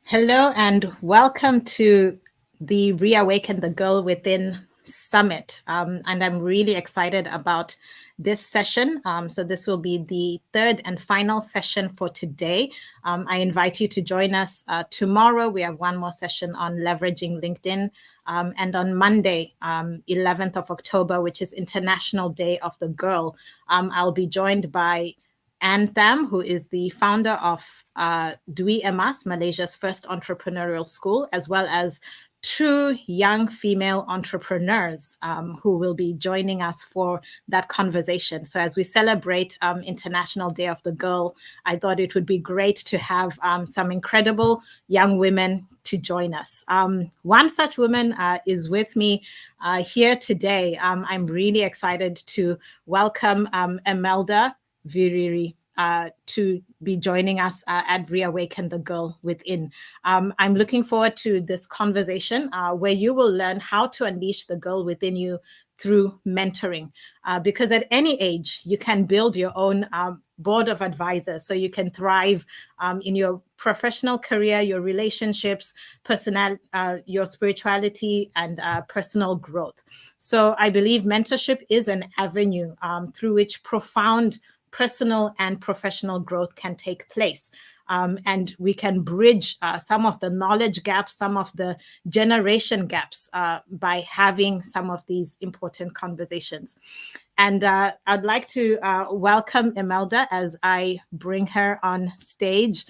Hello and welcome to the Reawaken the Girl Within Summit. And I'm really excited about this session. So this will be the third and final session for today. I invite you to join us tomorrow. We have one more session on leveraging LinkedIn. And on Monday, 11th of October, which is International Day of the Girl, I'll be joined by Ann Tham, who is the founder of Dwi Emas, Malaysia's first entrepreneurial school, as well as two young female entrepreneurs who will be joining us for that conversation. So as we celebrate International Day of the Girl, I thought it would be great to have some incredible young women to join us. One such woman is with me here today. I'm really excited to welcome Emelda Vhiriri to be joining us at Reawaken the Girl Within. I'm looking forward to this conversation where you will learn how to unleash the girl within you through mentoring. Because at any age, you can build your own board of advisors so you can thrive in your professional career, your relationships, your spirituality, and personal growth. So I believe mentorship is an avenue through which profound personal and professional growth can take place. And we can bridge some of the knowledge gaps, some of the generation gaps by having some of these important conversations. And I'd like to welcome Emelda as I bring her on stage.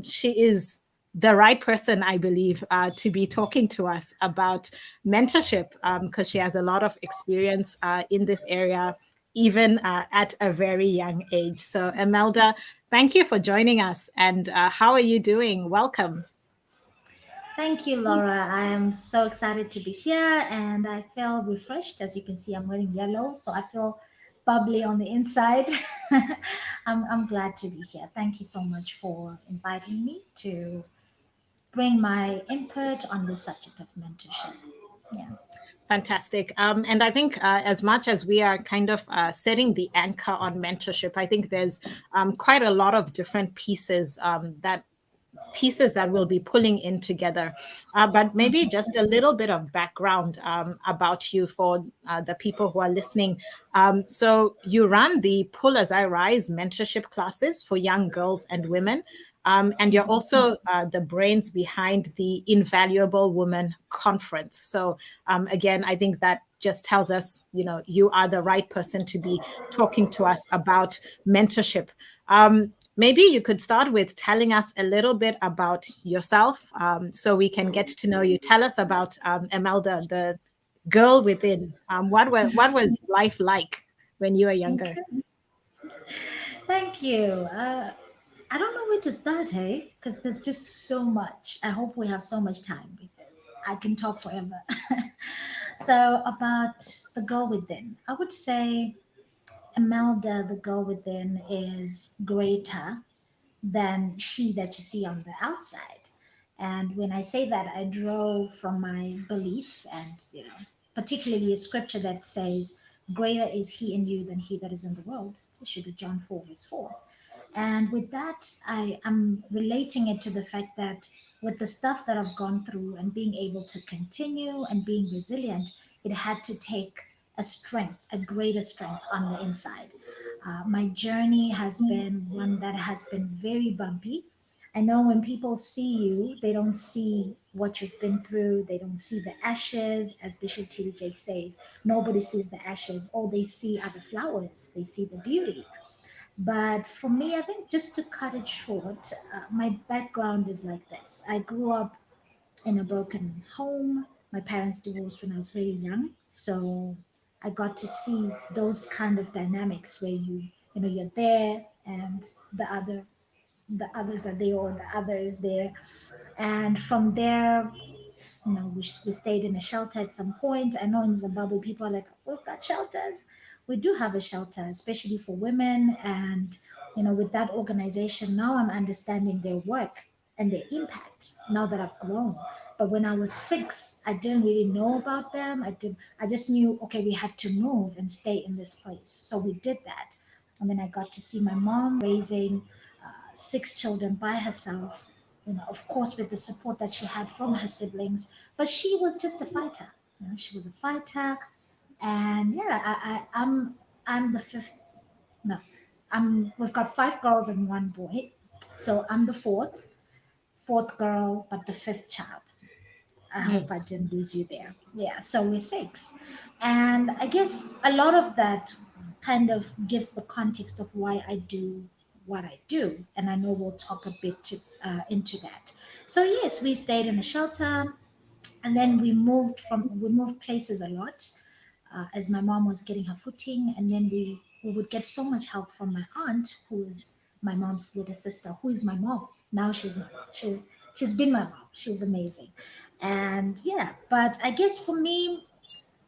She is the right person, I believe, to be talking to us about mentorship because she has a lot of experience in this area, even at a very young age. So Emelda, thank you for joining us. And how are you doing? Welcome. Thank you, Laura. I am so excited to be here and I feel refreshed. As you can see, I'm wearing yellow, so I feel bubbly on the inside. I'm glad to be here. Thank you so much for inviting me to bring my input on the subject of mentorship. Yeah. Fantastic. And I think as much as we are kind of setting the anchor on mentorship, I think there's quite a lot of different pieces that we'll be pulling in together. But maybe just a little bit of background about you for the people who are listening. So you run the Pull As I Rise mentorship classes for young girls and women. And you're also the brains behind the Invaluable Woman Conference. So again, I think that just tells us, you are the right person to be talking to us about mentorship. Maybe you could start with telling us a little bit about yourself so we can get to know you. Tell us about Emelda, the girl within. What was life like when you were younger? Okay. Thank you. I don't know where to start, hey, because there's just so much. I hope we have so much time because I can talk forever. So, about the girl within, I would say Imelda, the girl within, is greater than she that you see on the outside. And when I say that, I draw from my belief and, particularly a scripture that says, greater is he in you than he that is in the world. It should be John 4, verse 4. And with that, I am relating it to the fact that with the stuff that I've gone through and being able to continue and being resilient, it had to take a strength, a greater strength on the inside. My journey has been one that has been very bumpy. I know when people see you, they don't see what you've been through. They don't see the ashes, as Bishop TDJ says. Nobody sees the ashes. All they see are the flowers. They see the beauty. But for me, I think just to cut it short, my background is like this. I grew up in a broken home. My parents divorced when I was very young. So I got to see those kind of dynamics where you're there and the others are there or the other is there. And from there, we stayed in a shelter at some point. I know in Zimbabwe, people are like, we've got shelters. We do have a shelter, especially for women. And, with that organization, now I'm understanding their work and their impact now that I've grown. But when I was 6, I didn't really know about them. I just knew, okay, we had to move and stay in this place. So we did that. And then I got to see my mom raising 6 children by herself of course, with the support that she had from her siblings. But she was just a fighter. She was a fighter, and yeah, I'm the fifth. No, we've got five girls and one boy, so I'm the fourth girl, but the fifth child. I Mm, hope I didn't lose you there. Yeah, so we're six. And I guess a lot of that kind of gives the context of why I do what I do. And I know we'll talk a bit into that. So, yes, we stayed in a shelter, and then we moved places a lot as my mom was getting her footing. And then we would get so much help from my aunt, who is my mom's little sister, who is my mom. Now she's been my mom. She's amazing. And yeah, but I guess for me,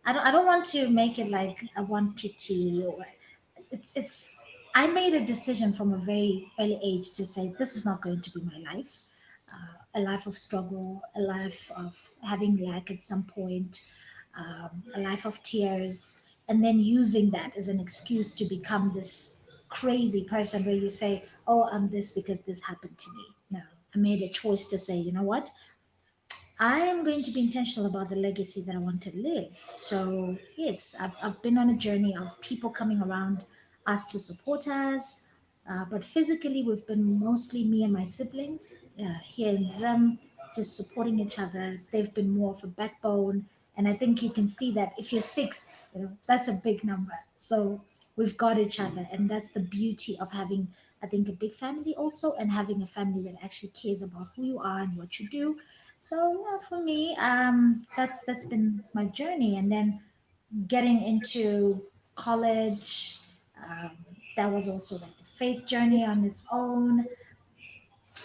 I don't want to make it like a one pity, or it's I made a decision from a very early age to say this is not going to be my life. A life of struggle, a life of having lack at some point, a life of tears, and then using that as an excuse to become this crazy person where you say, "Oh, I'm this because this happened to me." No, I made a choice to say, you know what, I am going to be intentional about the legacy that I want to live. So, yes, I've been on a journey of people coming around us to support us. But physically, we've been mostly me and my siblings here in Zim, just supporting each other. They've been more of a backbone. And I think you can see that if you're six, that's a big number. So we've got each other. And that's the beauty of having, I think, a big family also, and having a family that actually cares about who you are and what you do. So yeah, for me, that's been my journey, and then getting into college, um, that was also like a faith journey on its own,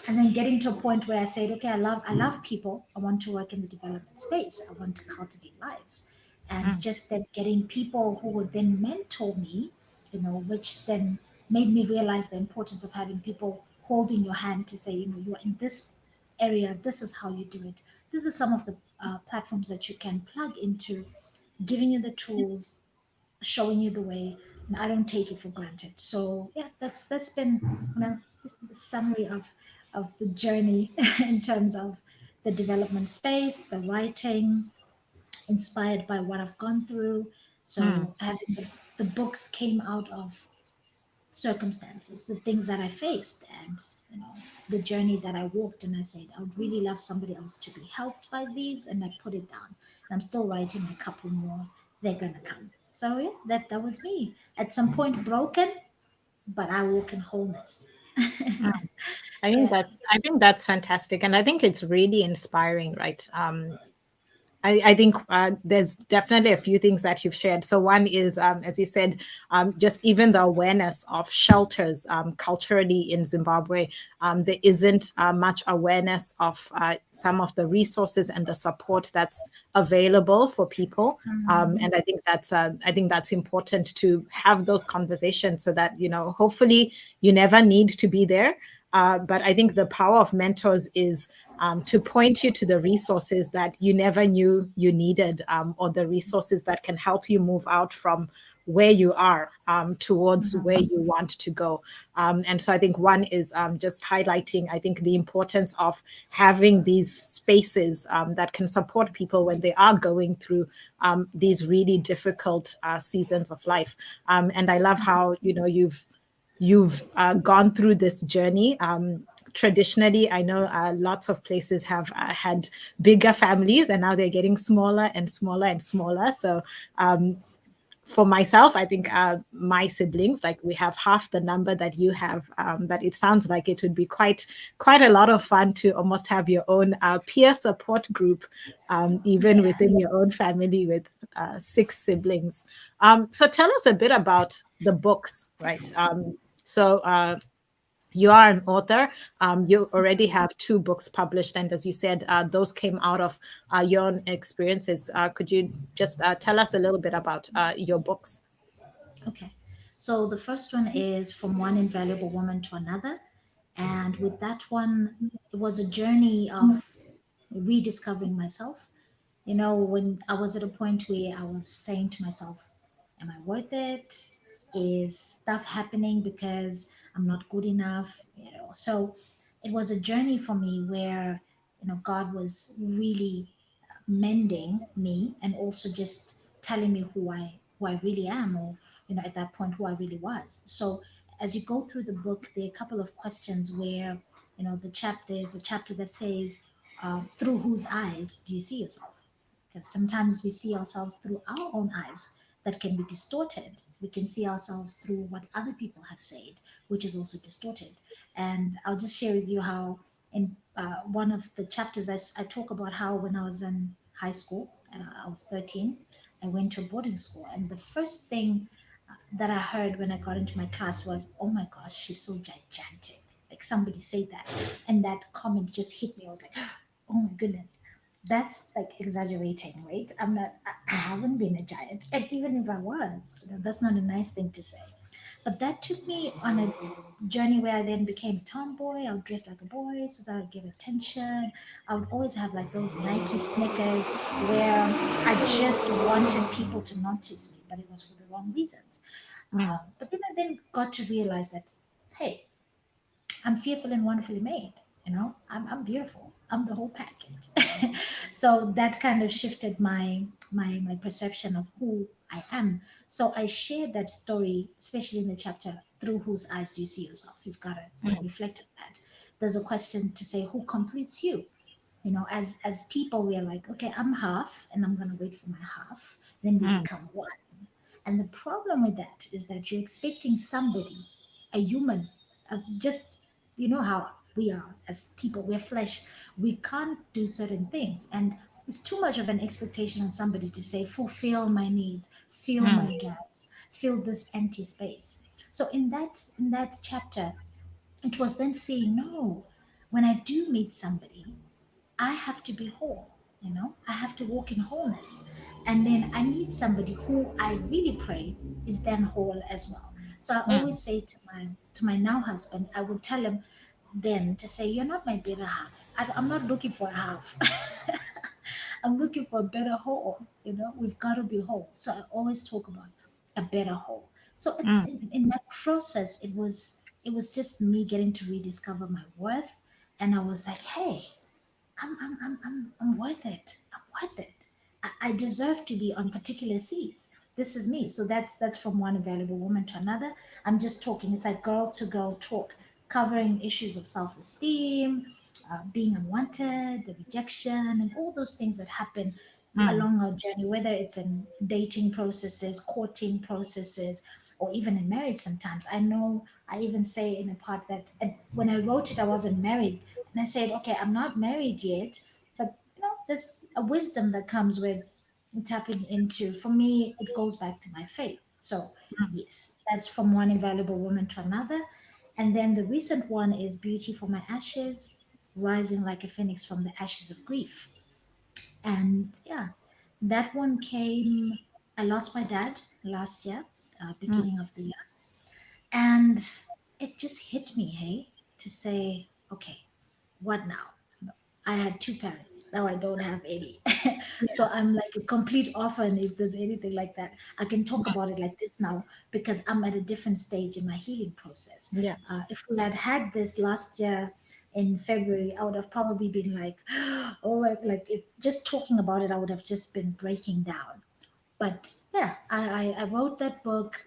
and then getting to a point where I said, okay, I love people. I want to work in the development space. I want to cultivate lives, and mm, just that getting people who would then mentor me, which then made me realize the importance of having people holding your hand to say, you're in this area. This is how you do it. This is some of the platforms that you can plug into, giving you the tools, showing you the way, and I don't take it for granted. So yeah, that's been just the summary of the journey in terms of the development space, the writing, inspired by what I've gone through. mm. So having the books came out of circumstances, the things that I faced, and the journey that I walked. And I said, I would really love somebody else to be helped by these, and I put it down. And I'm still writing a couple more. They're gonna come. So yeah, that was me. At some point broken, but I walk in wholeness. Mm. Yeah. I think that's fantastic, and I think it's really inspiring, right? I think there's definitely a few things that you've shared. So one is, as you said, just even the awareness of shelters culturally in Zimbabwe. There isn't much awareness of some of the resources and the support that's available for people. Mhm. And I think that's important to have those conversations so that hopefully you never need to be there. But I think the power of mentors is to point you to the resources that you never knew you needed, or the resources that can help you move out from where you are towards where Mhm. you want to go. And so I think one is just highlighting, I think, the importance of having these spaces that can support people when they are going through these really difficult seasons of life. And I love how, you've gone through this journey. Traditionally, I know lots of places have had bigger families, and now they're getting smaller and smaller and smaller. So um, for myself, I think my siblings, like, we have half the number that you have, but it sounds like it would be quite a lot of fun to almost have your own peer support group, even Yeah. within your own family with six siblings. So tell us a bit about the books, right? So you are an author. You already have two books published, and as you said, those came out of your own experiences. Could you just tell us a little bit about your books? Okay. So the first one is From One Invaluable Woman to Another. And with that one, it was a journey of rediscovering myself. When I was at a point where I was saying to myself, am I worth it? Is stuff happening because I'm not good enough? So it was a journey for me where, God was really mending me, and also just telling me who I really am, or at that point who I really was. So as you go through the book, there are a couple of questions where, there's a chapter that says, through whose eyes do you see yourself? Because sometimes we see ourselves through our own eyes that can be distorted. We can see ourselves through what other people have said, which is also distorted. And I'll just share with you how, in one of the chapters, I talk about how when I was in high school, I was 13, I went to a boarding school. And the first thing that I heard when I got into my class was, "Oh my gosh, she's so gigantic." Like somebody said that. And that comment just hit me. I was like, "Oh my goodness." That's like exaggerating, right? I haven't been a giant. And even if I was, that's not a nice thing to say. But that took me on a journey where I then became a tomboy. I would dress like a boy so that I'd get attention. I would always have like those Nike sneakers where I just wanted people to notice me, but it was for the wrong reasons. Mm. But then I then got to realize that, hey, I'm fearfully and wonderfully made. I'm beautiful. I'm the whole package. So that kind of shifted my perception of who I am. So I shared that story, especially in the chapter, through whose eyes do you see yourself? You've got to Mm. reflect on that. There's a question to say, who completes you? As people, we are like, okay, I'm half, and I'm gonna wait for my half. Then we Mm. become one. And the problem with that is that you're expecting somebody, a human, just, how we are as people, we're flesh, we can't do certain things. And it's too much of an expectation on somebody to say, fulfill my needs, fill Mm. my gaps, fill this empty space. So in that chapter, it was then saying, no, when I do meet somebody, I have to be whole. I have to walk in wholeness. And then I need somebody who I really pray is then whole as well. So I Mm. always say to my now husband, I would tell him then to say, "You're not my better half. I'm not looking for a half. I'm looking for a better whole. We've got to be whole." So I always talk about a better whole. So Mm. in that process, it was just me getting to rediscover my worth. And I was like, hey, I'm worth it. I'm worth it. I deserve to be on particular seats. This is me. So that's from one valuable woman to another. I'm just talking. It's like girl to girl talk, covering issues of self-esteem, being unwanted, the rejection, and all those things that happen Mm. along our journey, whether it's in dating processes, courting processes, or even in marriage sometimes. I know I even say in a part that when I wrote it, I wasn't married. And I said, okay, I'm not married yet, but there's a wisdom that comes with tapping into. For me, it goes back to my faith. So, yes, that's from one invaluable woman to another. And then the recent one is Beauty for My Ashes, rising like a phoenix from the ashes of grief. And yeah, that one came. I lost my dad last year, Mm. beginning of the year. And it just hit me, hey, to say, okay, what now? I had two parents. Now I don't have any. So I'm like a complete orphan if there's anything like that. I can talk about it like this now because I'm at a different stage in my healing process. Yes. If we had had this last year in February, I would have probably been like, oh, like if just talking about it, I would have just been breaking down. But yeah, I wrote that book.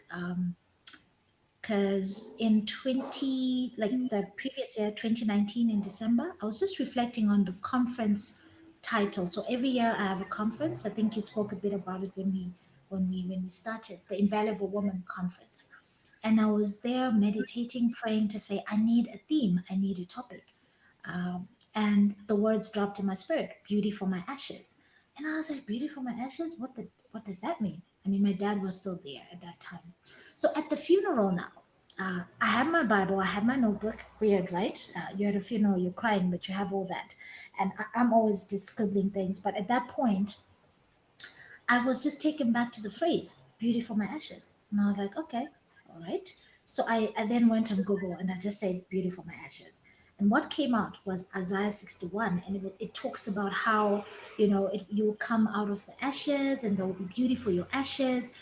Because in 20 like the previous year, 2019, in December, I was just reflecting on the conference title. So every year I have a conference. I think you spoke a bit about it when we started the Invaluable Woman Conference. And I was there meditating, praying to say, I need a theme, I need a topic. And the words dropped in my spirit, beauty for my ashes. And I was like, beauty for my ashes? What does that mean? I mean, my dad was still there at that time. So at the funeral now, I have my Bible, I have my notebook. Weird, right? You're at a funeral, you're crying, but you have all that. And I'm always just scribbling things. But at that point, I was just taken back to the phrase, beauty for my ashes. And I was like, okay, all right. So I then went on Google and I just said, beauty for my ashes. And what came out was Isaiah 61. And it talks about how, you will come out of the ashes and there will be beauty for your ashes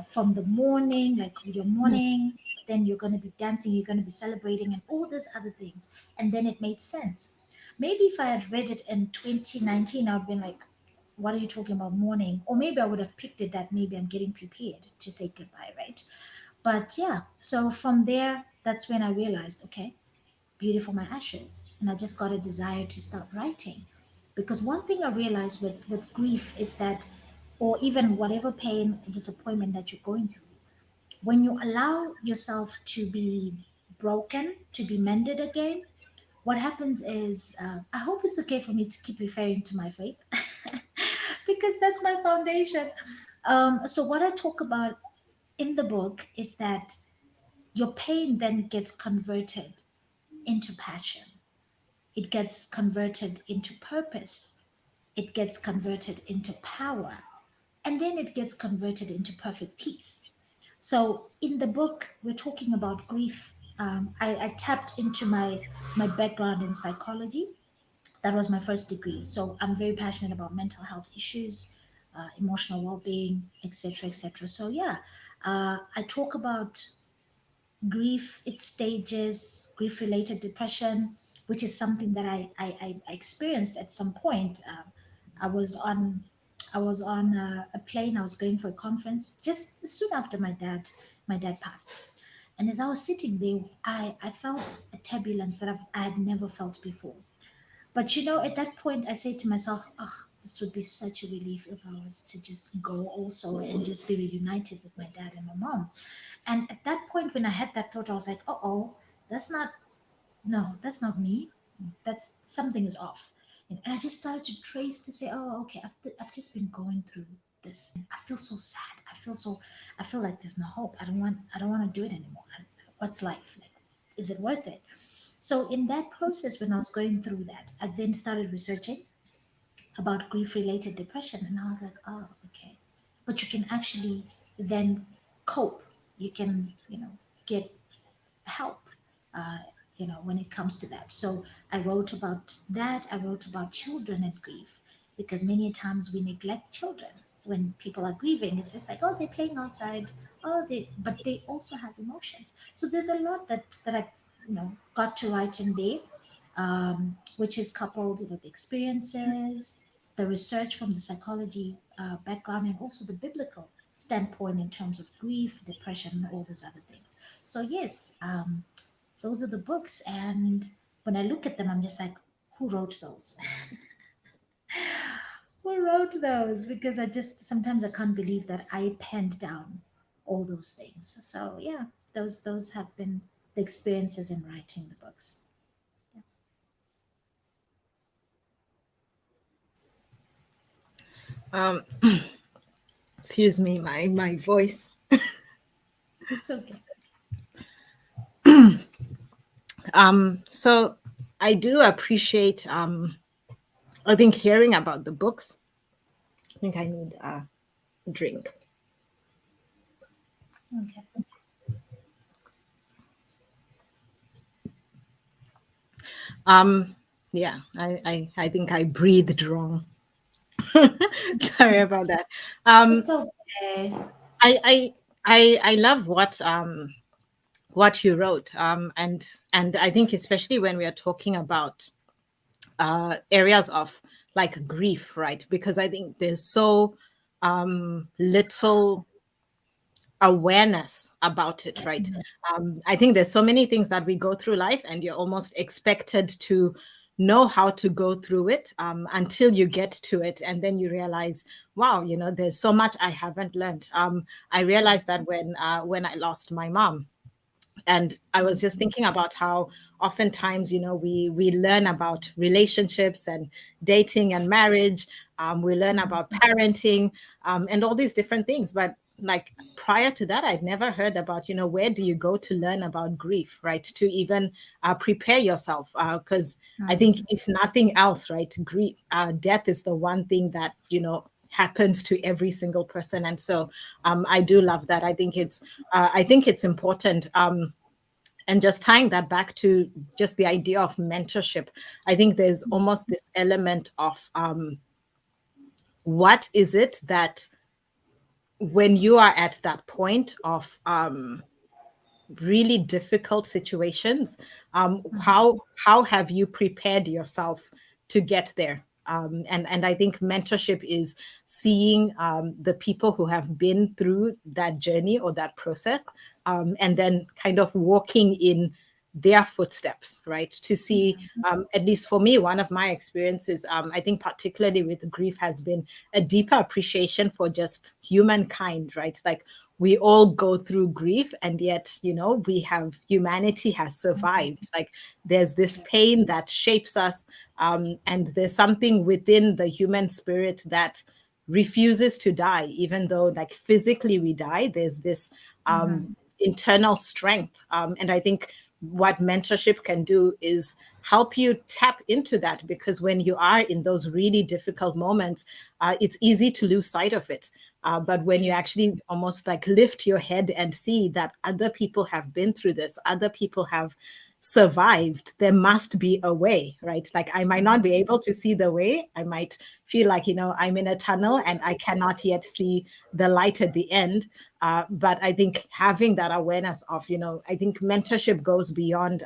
from the morning, like your Mm. morning. then you're going to be dancing, you're going to be celebrating, and all these other things. And then it made sense. Maybe if I had read it in 2019, I would have been like, what are you talking about mourning? Or maybe I would have picked it that maybe I'm getting prepared to say goodbye, right? But yeah, so from there, that's when I realized, okay, beauty for my ashes. And I just got a desire to start writing. Because one thing I realized with grief is that, or even whatever pain, disappointment that you're going through, when you allow yourself to be broken, to be mended again, what happens is, I hope it's okay for me to keep referring to my faith because that's my foundation. So, what I talk about in the book is that your pain then gets converted into passion, it gets converted into purpose, it gets converted into power, and then it gets converted into perfect peace. So in the book, we're talking about grief. I tapped into my background in psychology. That was my first degree. So I'm very passionate about mental health issues, emotional well-being, etc., etc. So yeah, I talk about grief, its stages, grief-related depression, which is something that I experienced at some point. I was on I was on a plane. I was going for a conference just soon after my dad passed. And as I was sitting there, I felt a turbulence that I had never felt before. But at that point, I said to myself, oh, this would be such a relief if I was to just go also and just be reunited with my dad and my mom. And at that point, when I had that thought, I was like, oh, that's not, no, that's not me. That's something is off. And I just started to trace to say, oh, okay, I've just been going through this and I feel so sad. I feel like there's no hope. I don't want to do it anymore. What's life? Like, is it worth it? So in that process, when I was going through that, I then started researching about grief-related depression, and I was like, oh, okay. But you can actually then cope. You can, get help, uh, when it comes to that. So I wrote about that. I wrote about children and grief because many times we neglect children when people are grieving. It's just like, oh, they're playing outside. But they also have emotions. So there's a lot that I, got to write in there, which is coupled with experiences, the research from the psychology background, and also the biblical standpoint in terms of grief, depression, and all those other things. So yes, those are the books, and when I look at them, I'm just like, who wrote those? Who wrote those? Because I just sometimes I can't believe that I penned down all those things. So yeah, those have been the experiences in writing the books. Um, excuse me, my voice. It's okay. So I do appreciate, I think, hearing about the books. I think I need a drink. Okay. Um, yeah, I think I breathed wrong. Sorry about that. Um, It's okay. I I I love what you wrote, and I think especially when we are talking about areas of like grief, right? Because I think there's so little awareness about it, right? Mhm. I think there's so many things that we go through life, and you're almost expected to know how to go through it until you get to it, and then you realize, wow, there's so much I haven't learned. I realized that when I lost my mom, and I was just thinking about how oftentimes we learn about relationships and dating and marriage, we learn about parenting, and all these different things, but like prior to that I'd never heard about where do you go to learn about grief, right? To even prepare yourself, because I think Mhm. if nothing else, right, grief, death is the one thing that happens to every single person. And so I do love that. I think it's important. And just tying that back to just the idea of mentorship, I think there's almost this element of what is it that when you are at that point of really difficult situations, Mhm. how have you prepared yourself to get there? And I think mentorship is seeing the people who have been through that journey or that process, and then kind of walking in their footsteps, right? To see, Yeah. at least for me, one of my experiences, I think particularly with grief, has been a deeper appreciation for just humankind, right? Like we all go through grief, and yet, we have, humanity has survived. Like there's this Yeah. pain that shapes us, and there's something within the human spirit that refuses to die, even though like physically we die. There's this Mhm. internal strength, and I think what mentorship can do is help you tap into that, because when you are in those really difficult moments, it's easy to lose sight of it. But when you True. actually almost like lift your head and see that other people have been through this, other people have survived, there must be a way, right? Like I might not Mhm. be able to see the way. I might feel like, I'm in a tunnel and I cannot yet see the light at the end. But I think having that awareness of, I think mentorship goes beyond,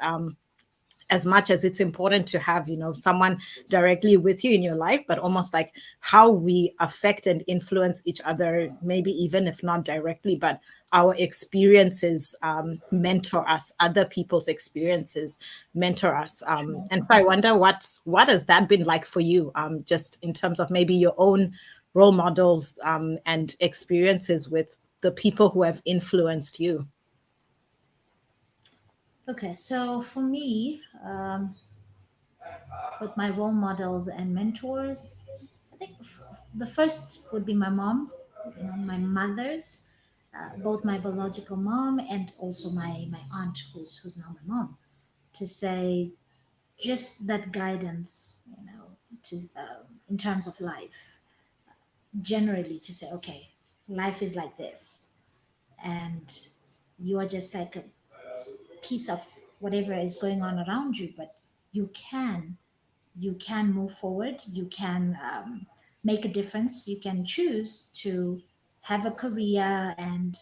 as much as it's important to have, someone directly with you in your life, but almost like how we affect and influence each other, maybe even if not directly, but our experiences mentor us, other people's experiences mentor us. True. And so I wonder what has that been like for you, just in terms of maybe your own role models, and experiences with the people who have influenced you. Okay, so for me, with my role models and mentors, I think the first would be my mom, my mother's, both my biological mom and also my aunt, who's now my mom, to say just that guidance, to in terms of life, generally to say, okay, life is like this, and you are just like a piece of whatever is going on around you, but you can you can move forward, you can make a difference, you can choose to have a career and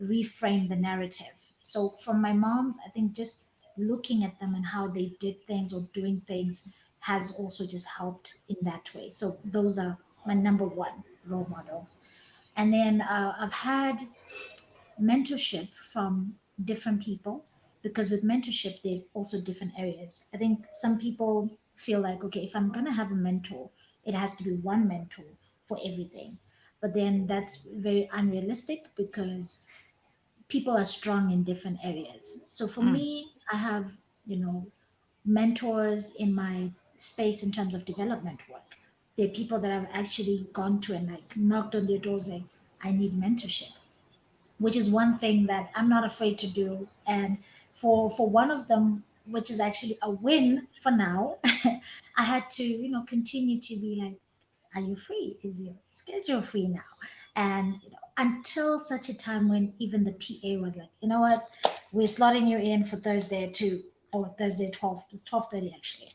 reframe the narrative. So from my moms, I think just looking at them and how they did things or doing things has also just helped in that way. So those are my number one role models. And then I've had mentorship from different people, because with mentorship there's also different areas. I think some people feel like, okay, if I'm going to have a mentor, it has to be one mentor for everything, but then that's very unrealistic because people are strong in different areas. So for Mm, me, I have, you know mentors in my space in terms of development work. They're people that I've actually gone to and like knocked on their doors like, I need mentorship, which is one thing that I'm not afraid to do. And for one of them, which is actually a win for now, I had to, continue to be like, are you free? Is your schedule free now? And until such a time when even the PA was like, you know what, we're slotting you in for Thursday at 2 or Thursday at 12. It's 12:30 actually.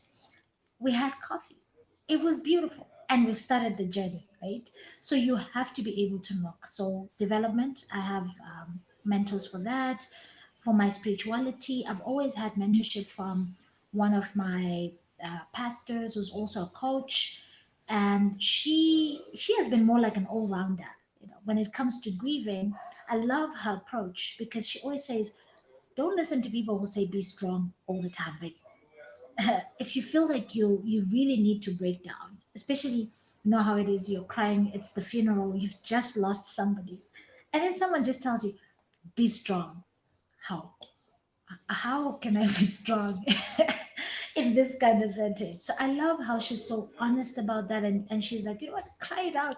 We had coffee. It was beautiful. And we've started the journey, right? So you have to be able to knock. So, development, I have mentors for that. For my spirituality, I've always had mentorship from one of my pastors, who's also a coach. And she has been more like an all rounder. When it comes to grieving, I love her approach because she always says, don't listen to people who say be strong all the time. Like, if you feel like you really need to break down, especially, how it is, you're crying, it's the funeral, you've just lost somebody, and then someone just tells you, be strong. How can I be strong in this kind of sentence? So I love how she's so honest about that, and she's like, you know what, cry it out.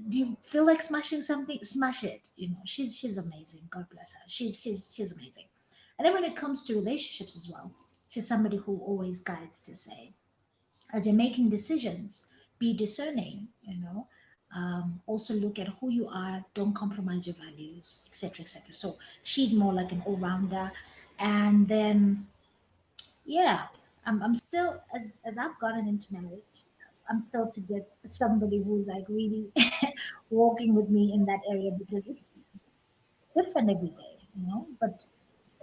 Do you feel like smashing something, smash it. She's amazing, god bless her. She's amazing. And then when it comes to relationships as well, she's somebody who always guides to say, as you're making decisions, be discerning. Also look at who you are, don't compromise your values, etc., etc. So she's more like an all-rounder. And then, yeah, I'm still, as I've gotten into marriage, I'm still to get somebody who's like really walking with me in that area, because it's different every day. But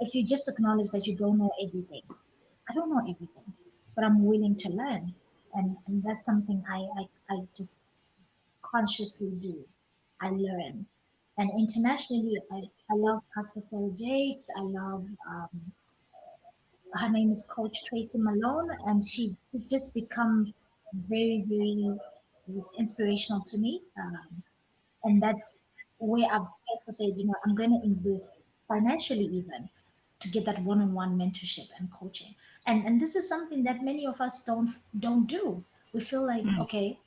if you just acknowledge that you don't know everything, I don't know everything, but I'm willing to learn. And that's something I just consciously do. I learn. And internationally, I love Pastor Sarah Jakes. I love, her name is Coach Tracy Malone, and she's just become very, very inspirational to me. And that's where I've also said, I'm going to invest financially even to get that one-on-one mentorship and coaching. And this is something that many of us don't do. We feel like, okay,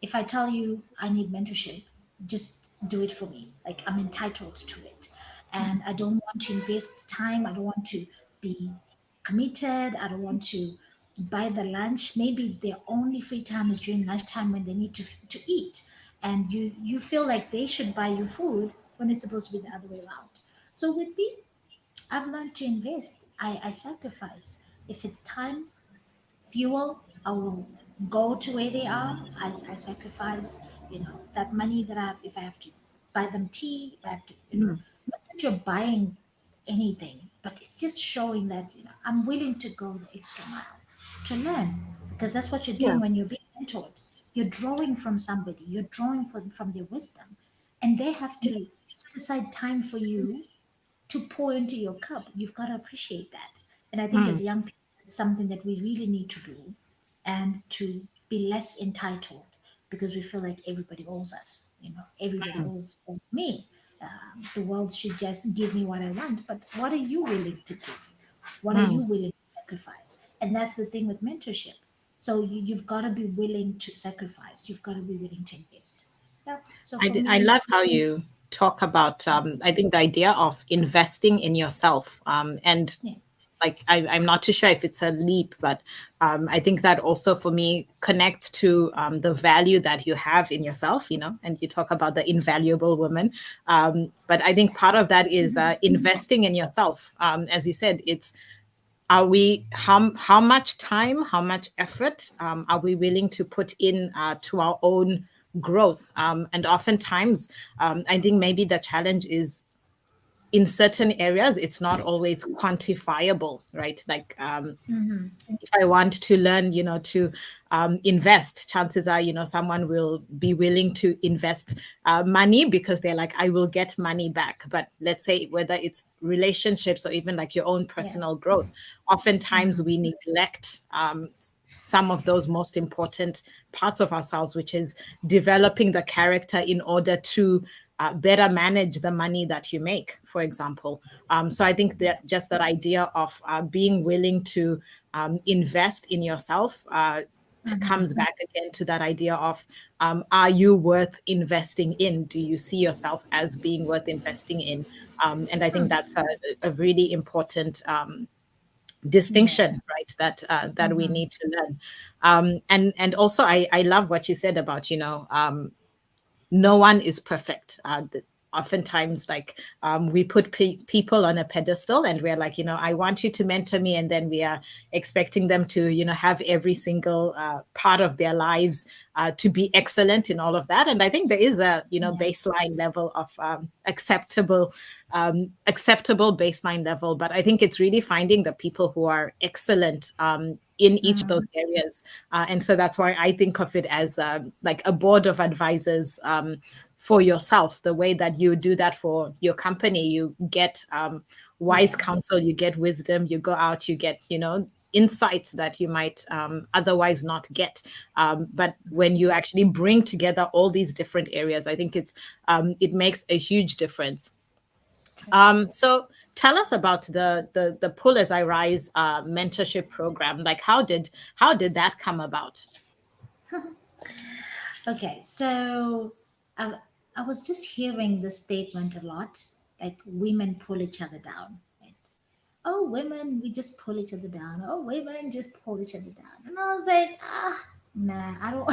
if I tell you I need mentorship, just do it for me. Like I'm entitled to it. And I don't want to invest time. I don't want to be committed. I don't want to buy the lunch. Maybe their only free time is during lunchtime when they need to eat. And you feel like they should buy you food when it's supposed to be the other way around. So with me, I've learned to invest. I sacrifice. If it's time, fuel, I will go to where they are. I sacrifice, that money that I have, if I have to buy them tea, if I have to, not that you're buying anything, but it's just showing that, I'm willing to go the extra mile to learn, because that's what you're Yeah. doing when you're being mentored. You're drawing from somebody, you're drawing from their wisdom, and they have to set aside time for you to pour into your cup. You've got to appreciate that. And I think Mm, as young people, it's something that we really need to do, and to be less entitled, because we feel like everybody owes us. Everybody mm, owes me. The world should just give me what I want. But what are you willing to give? What are you mm. willing to sacrifice? And that's the thing with mentorship. So you've got to be willing to sacrifice. You've got to be willing to invest. Yeah. So for I me, love how you talk about, I think the idea of investing in yourself. And yeah. like, I'm not too sure if it's a leap, but I think that also for me connects to the value that you have in yourself, and you talk about the invaluable woman. But I think part of that is investing in yourself. As you said, it's are we how much time, how much effort are we willing to put in to our own growth? And oftentimes, I think maybe the challenge is in certain areas it's not always quantifiable, right? Like Mm-hmm. if I want to learn, to invest, chances are, someone will be willing to invest money because they're like, I will get money back. But let's say whether it's relationships or even like your own Yeah. personal growth, oftentimes Mm-hmm. we neglect some of those most important parts of ourselves, which is developing the character in order to better manage the money that you make, for example. So I think that just that idea of being willing to invest in yourself Mm-hmm. comes back again to that idea of are you worth investing in? Do you see yourself as being worth investing in? And I think that's a really important Yeah. distinction, right? That we Mm-hmm. need to learn. And also, I love what you said about no one is perfect. Oftentimes, like we put people on a pedestal, and we're like, I want you to mentor me, and then we are expecting them to, have every single part of their lives to be excellent in all of that. And I think there is a, Yeah. baseline level of acceptable baseline level. But I think it's really finding the people who are excellent in each of Mm-hmm. those areas. And so that's why I think of it as like a board of advisors for yourself. The way that you do that for your company, you get wise Yeah. counsel, you get wisdom, you go out, you get, insights that you might otherwise not get. But when you actually bring together all these different areas, I think it makes a huge difference. True. So tell us about the Pull as I Rise mentorship program. Like how did that come about? Okay, so I, I was just hearing this statement a lot, like women pull each other down. Right? Oh, women, we just pull each other down. Oh, women just pull each other down. And I was like, nah, I don't,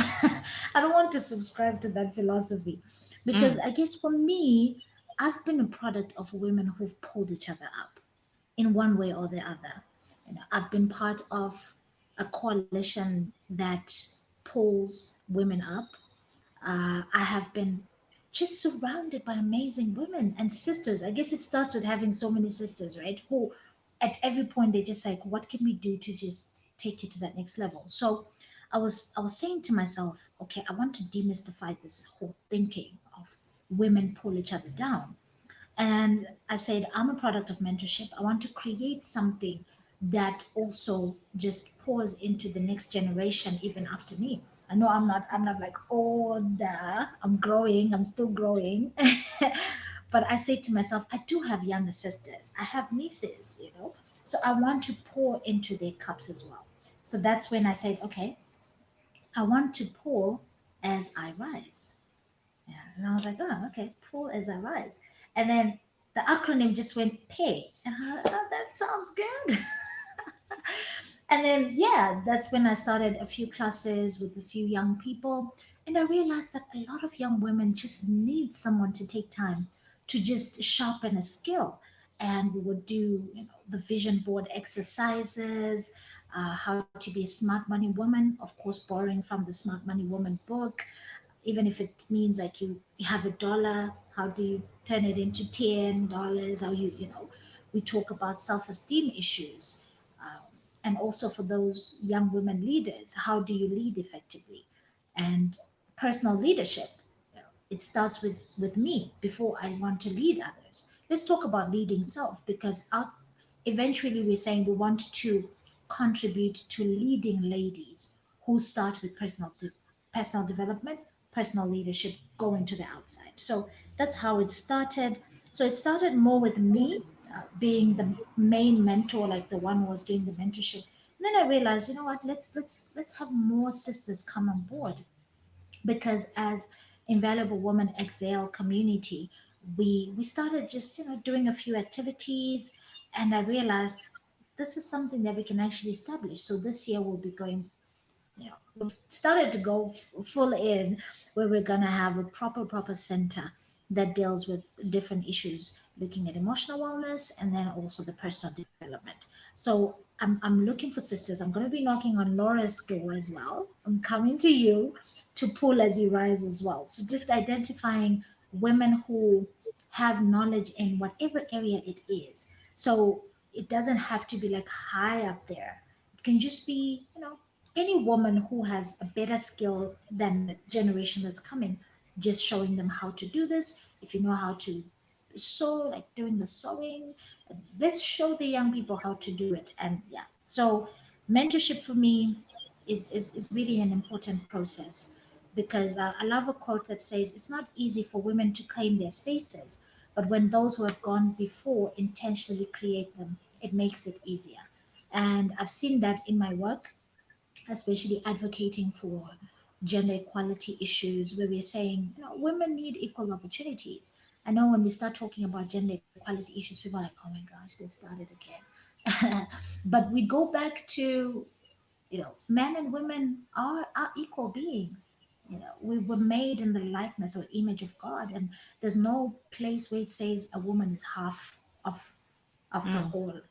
I don't want to subscribe to that philosophy, because Mm, I guess for me, I've been a product of women who've pulled each other up in one way or the other. I've been part of a coalition that pulls women up. I have been just surrounded by amazing women and sisters. I guess it starts with having so many sisters, right? at every point they're just like, what can we do to just take you to that next level? So I was saying to myself, okay, I want to demystify this whole thinking of women pull each other down. And I said, I'm a product of mentorship. I want to create something that also just pours into the next generation, even after me. I know I'm not like, oh, I'm growing, I'm still growing. But I say to myself, I do have younger sisters, I have nieces, so I want to pour into their cups as well. So that's when I said, okay, I want to pour as I rise. Yeah. And I was like, oh, okay, pull as I rise. And then the acronym just went pay. And I thought, oh, that sounds good. And then, yeah, that's when I started a few classes with a few young people. And I realized that a lot of young women just need someone to take time to just sharpen a skill. And we would do, the vision board exercises, how to be a smart money woman, of course, borrowing from the Smart Money Woman book. Even if it means like you have $1, how do you turn it into $10? How we talk about self-esteem issues, um, and also for those young women leaders, how do you lead effectively? And personal leadership, it starts with me before I want to lead others. Let's talk about leading self, because eventually we're saying we want to contribute to leading ladies who start with personal development, personal leadership, going to the outside. So that's how it started. So it started more with me, being the main mentor, like the one who was doing the mentorship. And then I realized, you know what? Let's have more sisters come on board, because as Invaluable Woman Exhale community, we started just doing a few activities, and I realized this is something that we can actually establish. So this year we'll be going, we've started to go full in, where we're going to have a proper center that deals with different issues, looking at emotional wellness and then also the personal development. So I'm looking for sisters. I'm going to be knocking on Laura's door as well. I'm coming to you to pull as you rise as well. So just identifying women who have knowledge in whatever area it is. So it doesn't have to be like high up there. It can just be, any woman who has a better skill than the generation that's coming, just showing them how to do this. If you know how to sew, like doing the sewing, let's show the young people how to do it. And yeah, so mentorship for me is really an important process, because I love a quote that says it's not easy for women to claim their spaces, but when those who have gone before intentionally create them, it makes it easier. And I've seen that in my work, especially advocating for gender equality issues, where we're saying, women need equal opportunities. I know when we start talking about gender equality issues, people are like, oh my gosh, they've started again. But we go back to, men and women are equal beings. We were made in the likeness or image of God, and there's no place where it says a woman is half of the Mm. whole.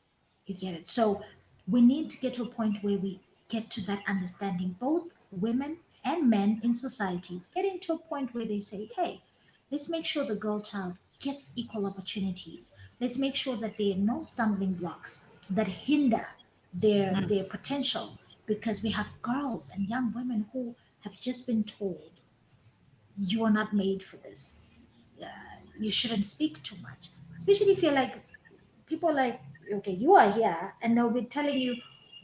You get it? So we need to get to a point where we get to that understanding, both women and men in societies getting to a point where they say, hey, let's make sure the girl child gets equal opportunities. Let's make sure that there are no stumbling blocks that hinder Mm. their potential, because we have girls and young women who have just been told, you are not made for this. uh, you shouldn't speak too much, especially if you're like, people like, okay, you are here, and they'll be telling you,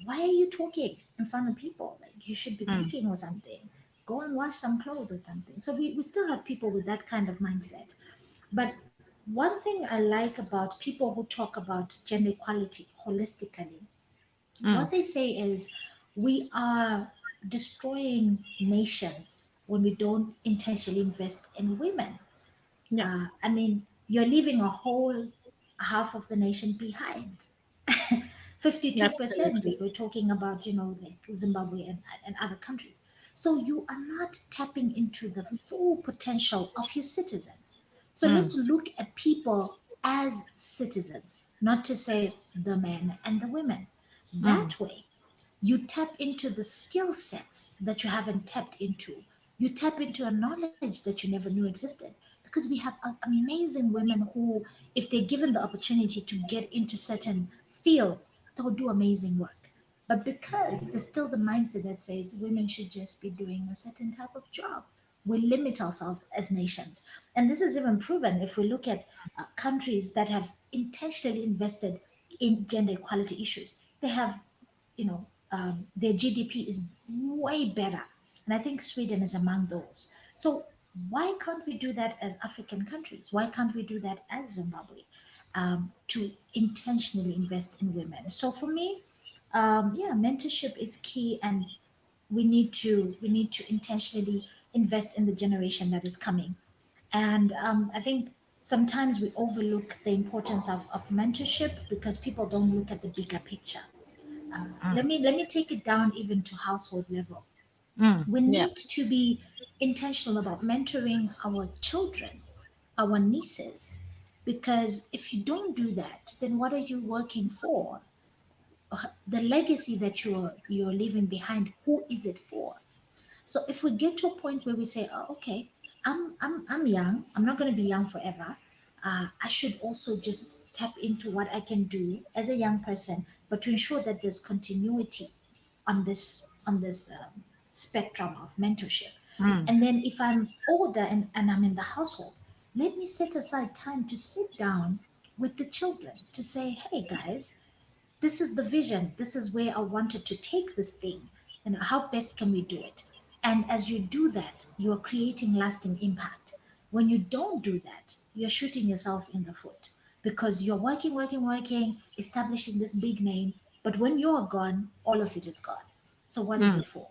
why are you talking in front of people? Like, you should be Mm. cooking or something, go and wash some clothes or something. So we still have people with that kind of mindset. But one thing I like about people who talk about gender equality holistically, Mm. what they say is, we are destroying nations when we don't intentionally invest in women. Yeah, I mean, you're leaving a whole half of the nation behind. 52%, absolutely. if we're talking about, like Zimbabwe and other countries. So you are not tapping into the full potential of your citizens. So Mm. let's look at people as citizens, not to say the men and the women. Mm. That way, you tap into the skill sets that you haven't tapped into. You tap into a knowledge that you never knew existed, because we have amazing women who, if they're given the opportunity to get into certain fields, they'll do amazing work. But because there's still the mindset that says women should just be doing a certain type of job, we limit ourselves as nations. And this is even proven if we look at countries that have intentionally invested in gender equality issues. They have, you know, their GDP is way better. And I think Sweden is among those. So why can't we do that as African countries? Why can't we do that as Zimbabwe? To intentionally invest in women. So for me, yeah, mentorship is key, and we need to intentionally invest in the generation that is coming. And I think sometimes we overlook the importance of mentorship because people don't look at the bigger picture. Let me take it down even to household level. We Yeah. need to be intentional about mentoring our children, our nieces, because if you don't do that, then what are you working for? The legacy that you're leaving behind, who is it for? So if we get to a point where we say, oh, okay, I'm young, I'm not going to be young forever. I should also just tap into what I can do as a young person, but to ensure that there's continuity on this spectrum of mentorship. Mm. And then if I'm older and I'm in the household, let me set aside time to sit down with the children to say, hey guys, this is the vision, this is where I wanted to take this thing, and how best can we do it? And as you do that, you're creating lasting impact. When you don't do that, you're shooting yourself in the foot because you're working, establishing this big name, but when you're gone, all of it is gone. So what is Mm. it for?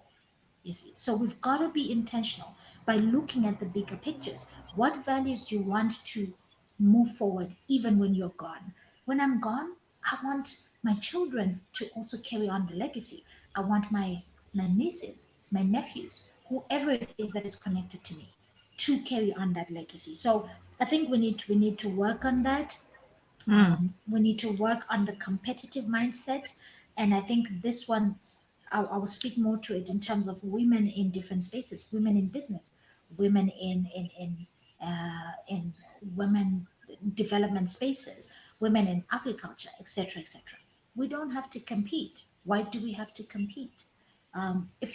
You see, so we've got to be intentional by looking at the bigger pictures. What values do you want to move forward even when you're gone? When I'm gone, I want my children to also carry on the legacy. I want my nieces, my nephews, whoever it is that is connected to me, to carry on that legacy. So I think we need to work on that. Mm. We need to work on the competitive mindset. And I think this one, I will speak more to it in terms of women in different spaces, women in business, women in women development spaces, women in agriculture, etc., etc. We don't have to compete. Why do we have to compete? If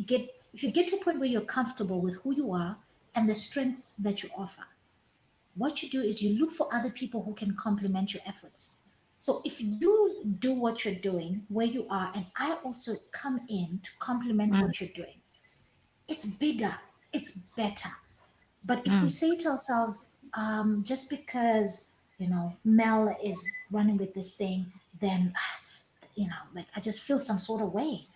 get if you get to a point where you're comfortable with who you are and the strengths that you offer, what you do is you look for other people who can complement your efforts. So if you do what you're doing where you are, and I also come in to complement Mm. what you're doing, it's bigger, it's better. But if we Mm. say to ourselves, just because Mel is running with this thing, then like I just feel some sort of way,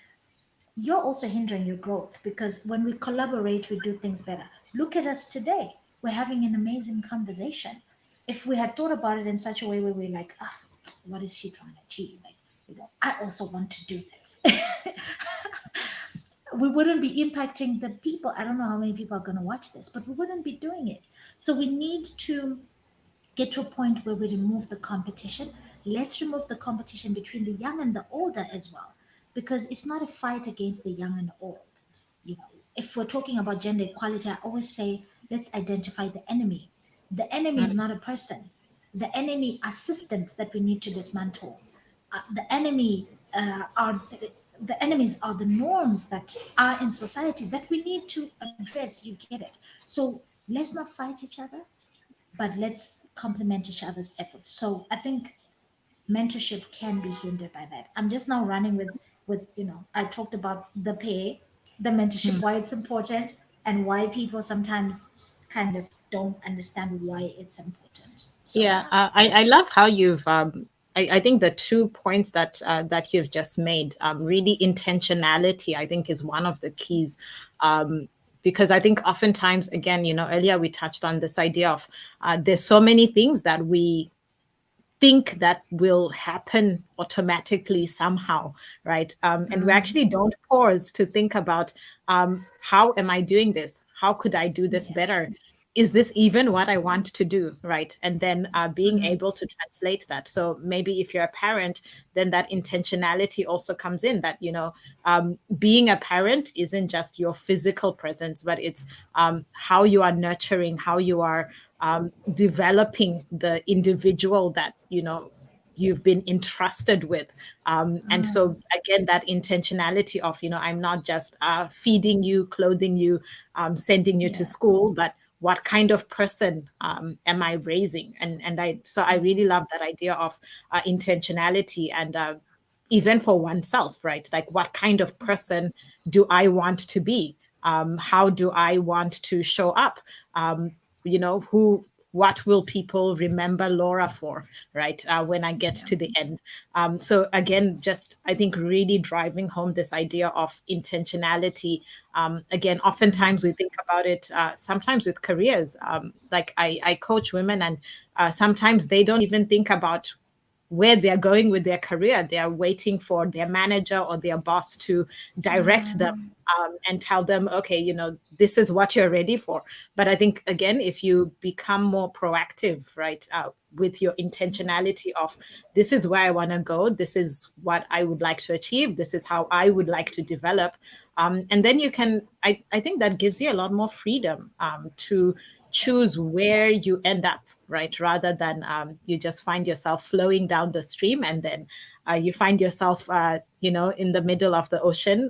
you're also hindering your growth, because when we collaborate, we do things better. Look at us today. We're having an amazing conversation. If we had thought about it in such a way where we're like, what is she trying to achieve? Like, I also want to do this. We wouldn't be impacting the people. I don't know how many people are going to watch this, but we wouldn't be doing it. So we need to get to a point where we remove the competition. Let's remove the competition between the young and the older as well, because it's not a fight against the young and the old. You know, if we're talking about gender equality, I always say let's identify the enemy. The enemy is Mm. not a person. The enemy are systems that we need to dismantle. The enemy are the enemies are the norms that are in society that we need to address. You get it? So let's not fight each other, but let's complement each other's efforts. So I think mentorship can be hindered by that. I'm just now running with I talked about the pay, the mentorship, Mm. why it's important, and why people sometimes kind of don't understand why it's important. So Yeah, yeah. I love how you've I think the 2 points that you've just made, really intentionality, I think is one of the keys. Because I think oftentimes, again, earlier we touched on this idea of there's so many things that we think that will happen automatically somehow, right? And we Mm, actually don't pause to think about, how am I doing this? How could I do this yeah. better? Is this even what I want to do, right? And then being Mm, able to translate that. So maybe if you're a parent, then that intentionality also comes in, that being a parent isn't just your physical presence, but it's how you are nurturing, how you are developing the individual that you've been entrusted with. And so again, that intentionality of, I'm not just feeding you, clothing you, sending you to Yeah. school, but what kind of person am I raising? And I really love that idea of intentionality, and even for oneself, right? Like, what kind of person do I want to be? How do I want to show up? What will people remember Laura for, right? When I get Yeah. to the end. So again, just I think really driving home this idea of intentionality. Again, oftentimes we think about it, sometimes with careers. Like I coach women, and sometimes they don't even think about where they're going with their career. They are waiting for their manager or their boss to direct them, and tell them, okay, this is what you're ready for. But I think, again, if you become more proactive, right, with your intentionality of, this is where I want to go, this is what I would like to achieve, this is how I would like to develop. And then you can, I think that gives you a lot more freedom to choose where you end up, right? Rather than you just find yourself flowing down the stream, and then you find yourself, in the middle of the ocean,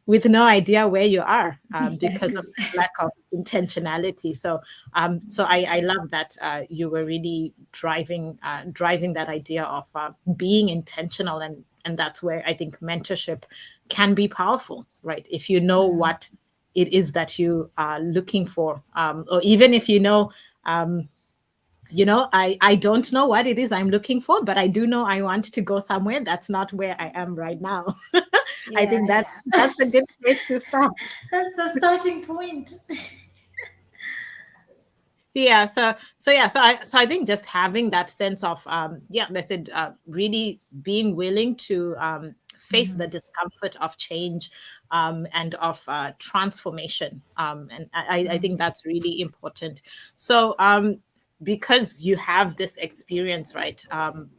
with no idea where you are, because of Exactly. lack of intentionality. So I love that you were really driving that idea of being intentional, and that's where I think mentorship can be powerful, right? If you know what it is that you are looking for, or even if I don't know what it is I'm looking for, but I do know I want to go somewhere that's not where I am right now. I Yeah, think that yeah. that's a good place to start. That's the starting point. Yeah, so I think just having that sense of, yeah, they said, really being willing to face the discomfort of change, and of transformation, and I think that's really important. So because you have this experience, right,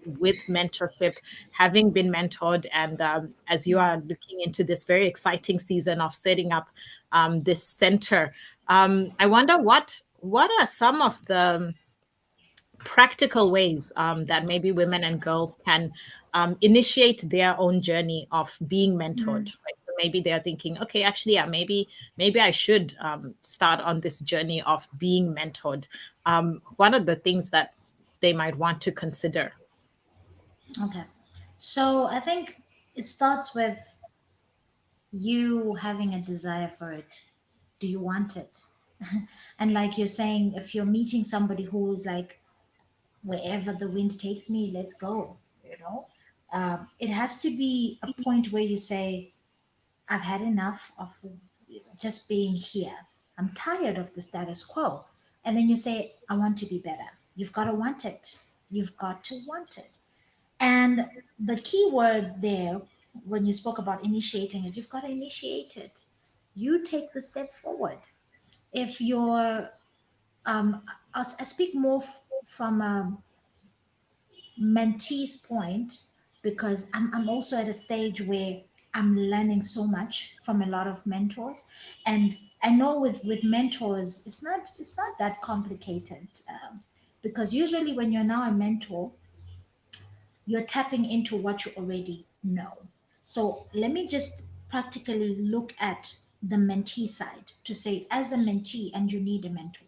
with mentorship, having been mentored, and as you are looking into this very exciting season of setting up this center, I wonder what are some of the practical ways that maybe women and girls can initiate their own journey of being mentored. Right? So maybe they're thinking, okay, actually, yeah, maybe I should start on this journey of being mentored. What are the things that they might want to consider? Okay. So I think it starts with you having a desire for it. Do you want it? And like you're saying, if you're meeting somebody who is like, wherever the wind takes me, let's go, you know, it has to be a point where you say, I've had enough of just being here. I'm tired of the status quo. And then you say, I want to be better. You've got to want it. You've got to want it. And the key word there, when you spoke about initiating, is you've got to initiate it. You take the step forward. If you're, I speak more from a mentee's point, because I'm also at a stage where I'm learning so much from a lot of mentors. And I know with mentors, it's not that complicated, because usually when you're now a mentor, you're tapping into what you already know. So let me just practically look at the mentee side to say, as a mentee, and you need a mentor,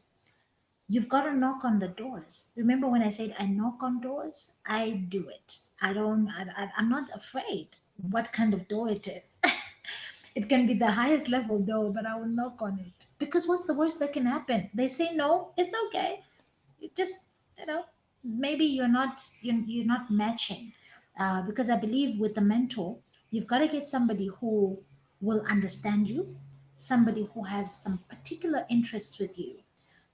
you've got to knock on the doors. Remember when I said I knock on doors? I do it. I don't, I'm not afraid what kind of door it is. It can be the highest level door, but I will knock on it. Because what's the worst that can happen? They say no, it's okay. You just, maybe you're not matching. Because I believe with the mentor, you've got to get somebody who will understand you, somebody who has some particular interests with you.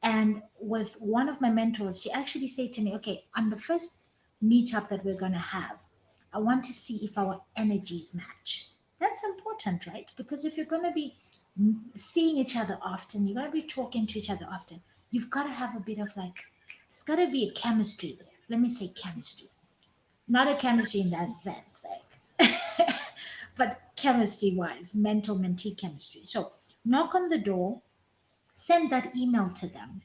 And with one of my mentors, she actually said to me, okay, on the first meetup that we're going to have, I want to see if our energies match. That's important, right? Because if you're going to be seeing each other often, you're going to be talking to each other often, you've got to have a bit of like, there's got to be a chemistry there. Let me say chemistry. Not a chemistry in that sense, like, but chemistry wise, mental mentee chemistry. So knock on the door, send that email to them,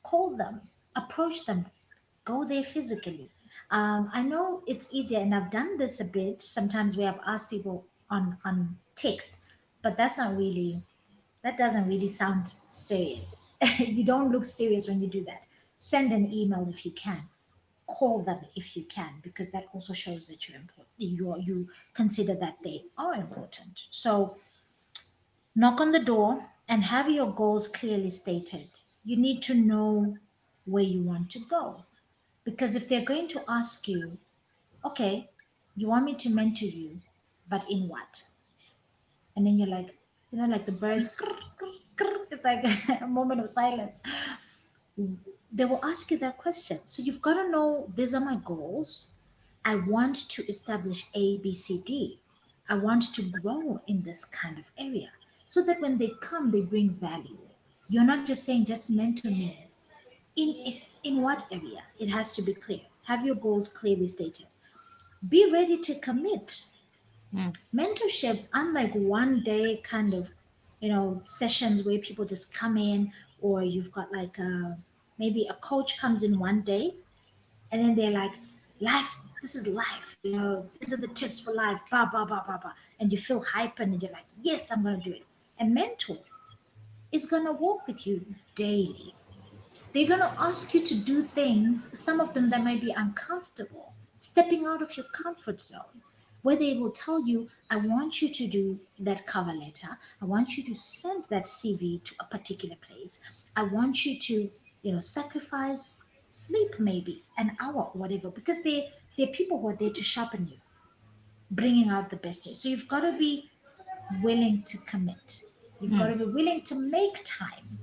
call them, approach them, go there physically. I know it's easier, and I've done this a bit. Sometimes we have asked people on text, but that doesn't really sound serious. You don't look serious when you do that. Send an email if you can. Call them if you can, because that also shows that you're important. You consider that they are important. So knock on the door and have your goals clearly stated. You need to know where you want to go, because if they're going to ask you, okay, you want me to mentor you, but in what? And then you're like, like the birds, it's like a moment of silence. They will ask you that question. So you've got to know, these are my goals. I want to establish A, B, C, D. I want to grow in this kind of area, so that when they come, they bring value. You're not just saying, just mentor me. In what area? It has to be clear. Have your goals clearly stated. Be ready to commit. Mm. Mentorship, unlike one day kind of sessions where people just come in, or you've got like maybe a coach comes in one day, and then they're like, life, this is life, these are the tips for life, blah blah blah blah blah, and you feel hype, and you're like, yes, I'm going to do it. A mentor is going to walk with you daily. They're going to ask you to do things, some of them that might be uncomfortable, stepping out of your comfort zone, where they will tell you, I want you to do that cover letter. I want you to send that CV to a particular place. I want you to, sacrifice sleep maybe an hour, whatever, because they're people who are there to sharpen you, bringing out the best in you. So you've got to be willing to commit. You've got Mm. to be willing to make time.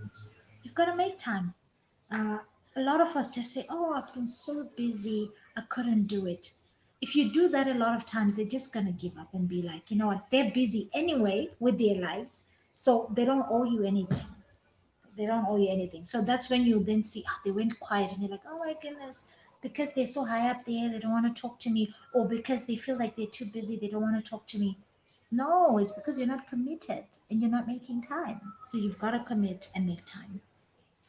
You've got to make time. uh, a lot of us just say, oh, I've been so busy, I couldn't do it. If you do that a lot of times, they're just going to give up and be like, you know what, they're busy anyway with their lives. So they don't owe you anything. They don't owe you anything. So that's when you then see, they went quiet, and you're like, oh my goodness, because they're so high up there, they don't want to talk to me, or because they feel like they're too busy, they don't want to talk to me. No, it's because you're not committed and you're not making time. So you've got to commit and make time.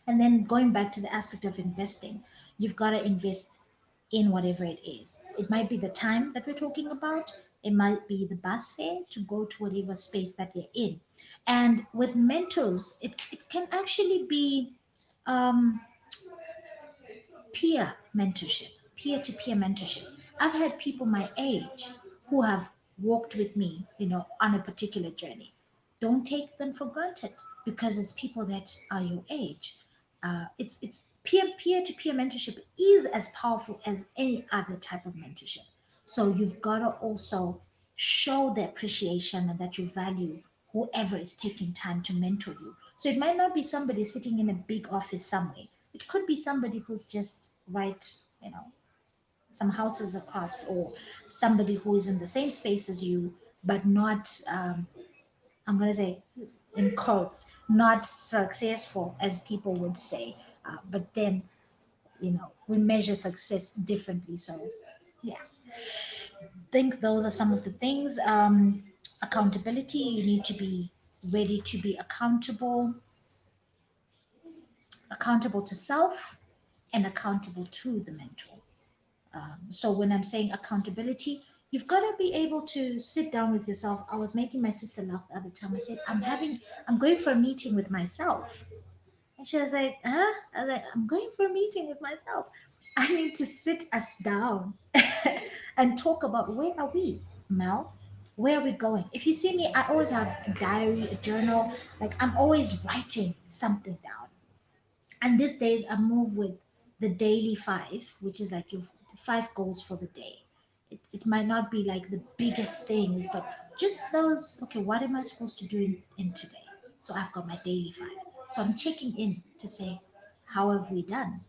And then going back to the aspect of investing, you've got to invest in whatever it is. It might be the time that we're talking about, it might be the bus fare to go to whatever space that you're in. And with mentors, it can actually be um, peer mentorship, peer to peer mentorship. I've had people my age who have walked with me, on a particular journey. Don't take them for granted, because it's people that are your age. It's peer to peer mentorship is as powerful as any other type of mentorship. So you've got to also show the appreciation and that you value whoever is taking time to mentor you. So it might not be somebody sitting in a big office somewhere. It could be somebody who's just right, some houses across, or somebody who is in the same space as you, but not, I'm going to say in quotes, not successful as people would say. But then, we measure success differently. So, yeah, think those are some of the things. Accountability, you need to be ready to be accountable to self and accountable to the mentor. So when I'm saying accountability, you've got to be able to sit down with yourself. I was making my sister laugh the other time. I said, I'm going for a meeting with myself. And she was like, huh? I was like, I'm going for a meeting with myself. I need to sit us down and talk about, where are we, Mel? Where are we going? If you see me, I always have a diary, a journal. Like, I'm always writing something down. And these days I move with the daily five, which is like your five goals for the day. It might not be like the biggest things, but just those, okay, what am I supposed to do in today? So I've got my daily five. So I'm checking in to say, how have we done?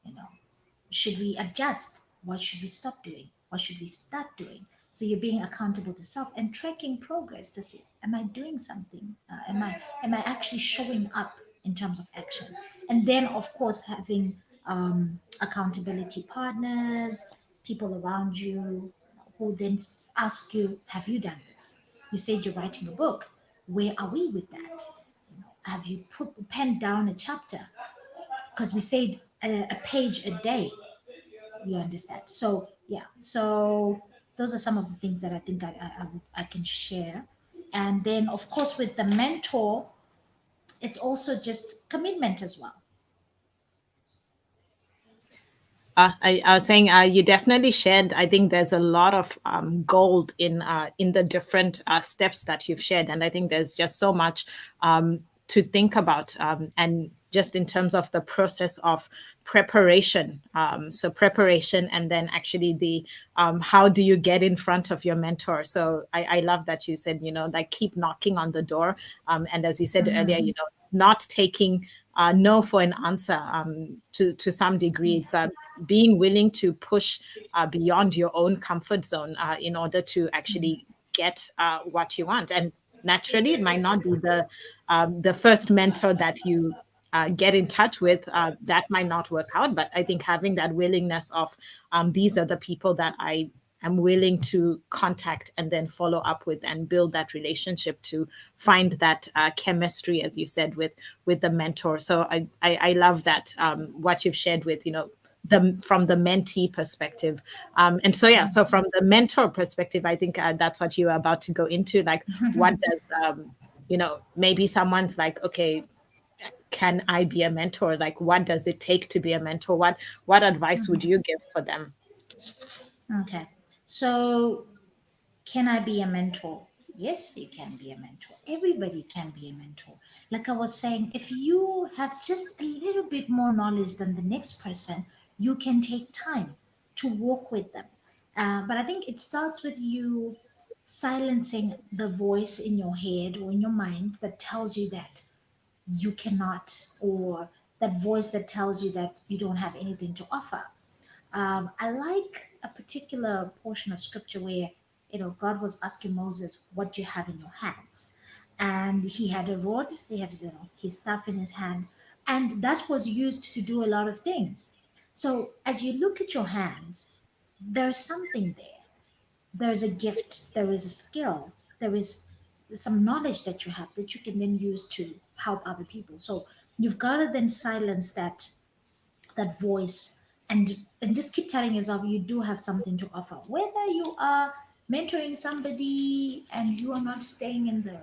You know, should we adjust? What should we stop doing? What should we start doing? So you're being accountable to self and tracking progress to see, am I doing something? Am I actually showing up in terms of action? And then of course having accountability partners, people around you who then ask you, have you done this? You said you're writing a book. Where are we with that? Have you penned down a chapter? Because we said a page a day. You understand? So yeah, so those are some of the things that I think I can share. And then of course with the mentor, it's also just commitment as well. I was saying you definitely shared. I think there's a lot of gold in the different steps that you've shared, and I think there's just so much to think about, and just in terms of the process of preparation. So preparation, and then actually the how do you get in front of your mentor? So I love that you said, like keep knocking on the door, and as you said earlier, Mm-hmm. not taking no for an answer. To some degree, it's being willing to push beyond your own comfort zone in order to actually get what you want. And naturally, it might not be the first mentor that you get in touch with. That might not work out, but I think having that willingness of these are the people that I'm willing to contact and then follow up with and build that relationship to find that chemistry, as you said, with the mentor. So I love that what you've shared with the from the mentee perspective, and so yeah. So from the mentor perspective, I think that's what you are about to go into. Like, what does maybe someone's like, okay, can I be a mentor? Like, what does it take to be a mentor? What advice would you give for them? Okay. So, can I be a mentor? Yes, you can be a mentor. Everybody can be a mentor. Like I was saying, if you have just a little bit more knowledge than the next person, you can take time to walk with them. But I think it starts with you silencing the voice in your head or in your mind that tells you that you cannot, or that voice that tells you that you don't have anything to offer. I like a particular portion of scripture where, God was asking Moses, "What do you have in your hands?" And he had a rod, he had, his staff in his hand, and that was used to do a lot of things. So as you look at your hands, there's something there. There's a gift, there is a skill, there is some knowledge that you have that you can then use to help other people. So you've got to then silence that voice, and just keep telling yourself you do have something to offer, whether you are mentoring somebody and you are not staying in the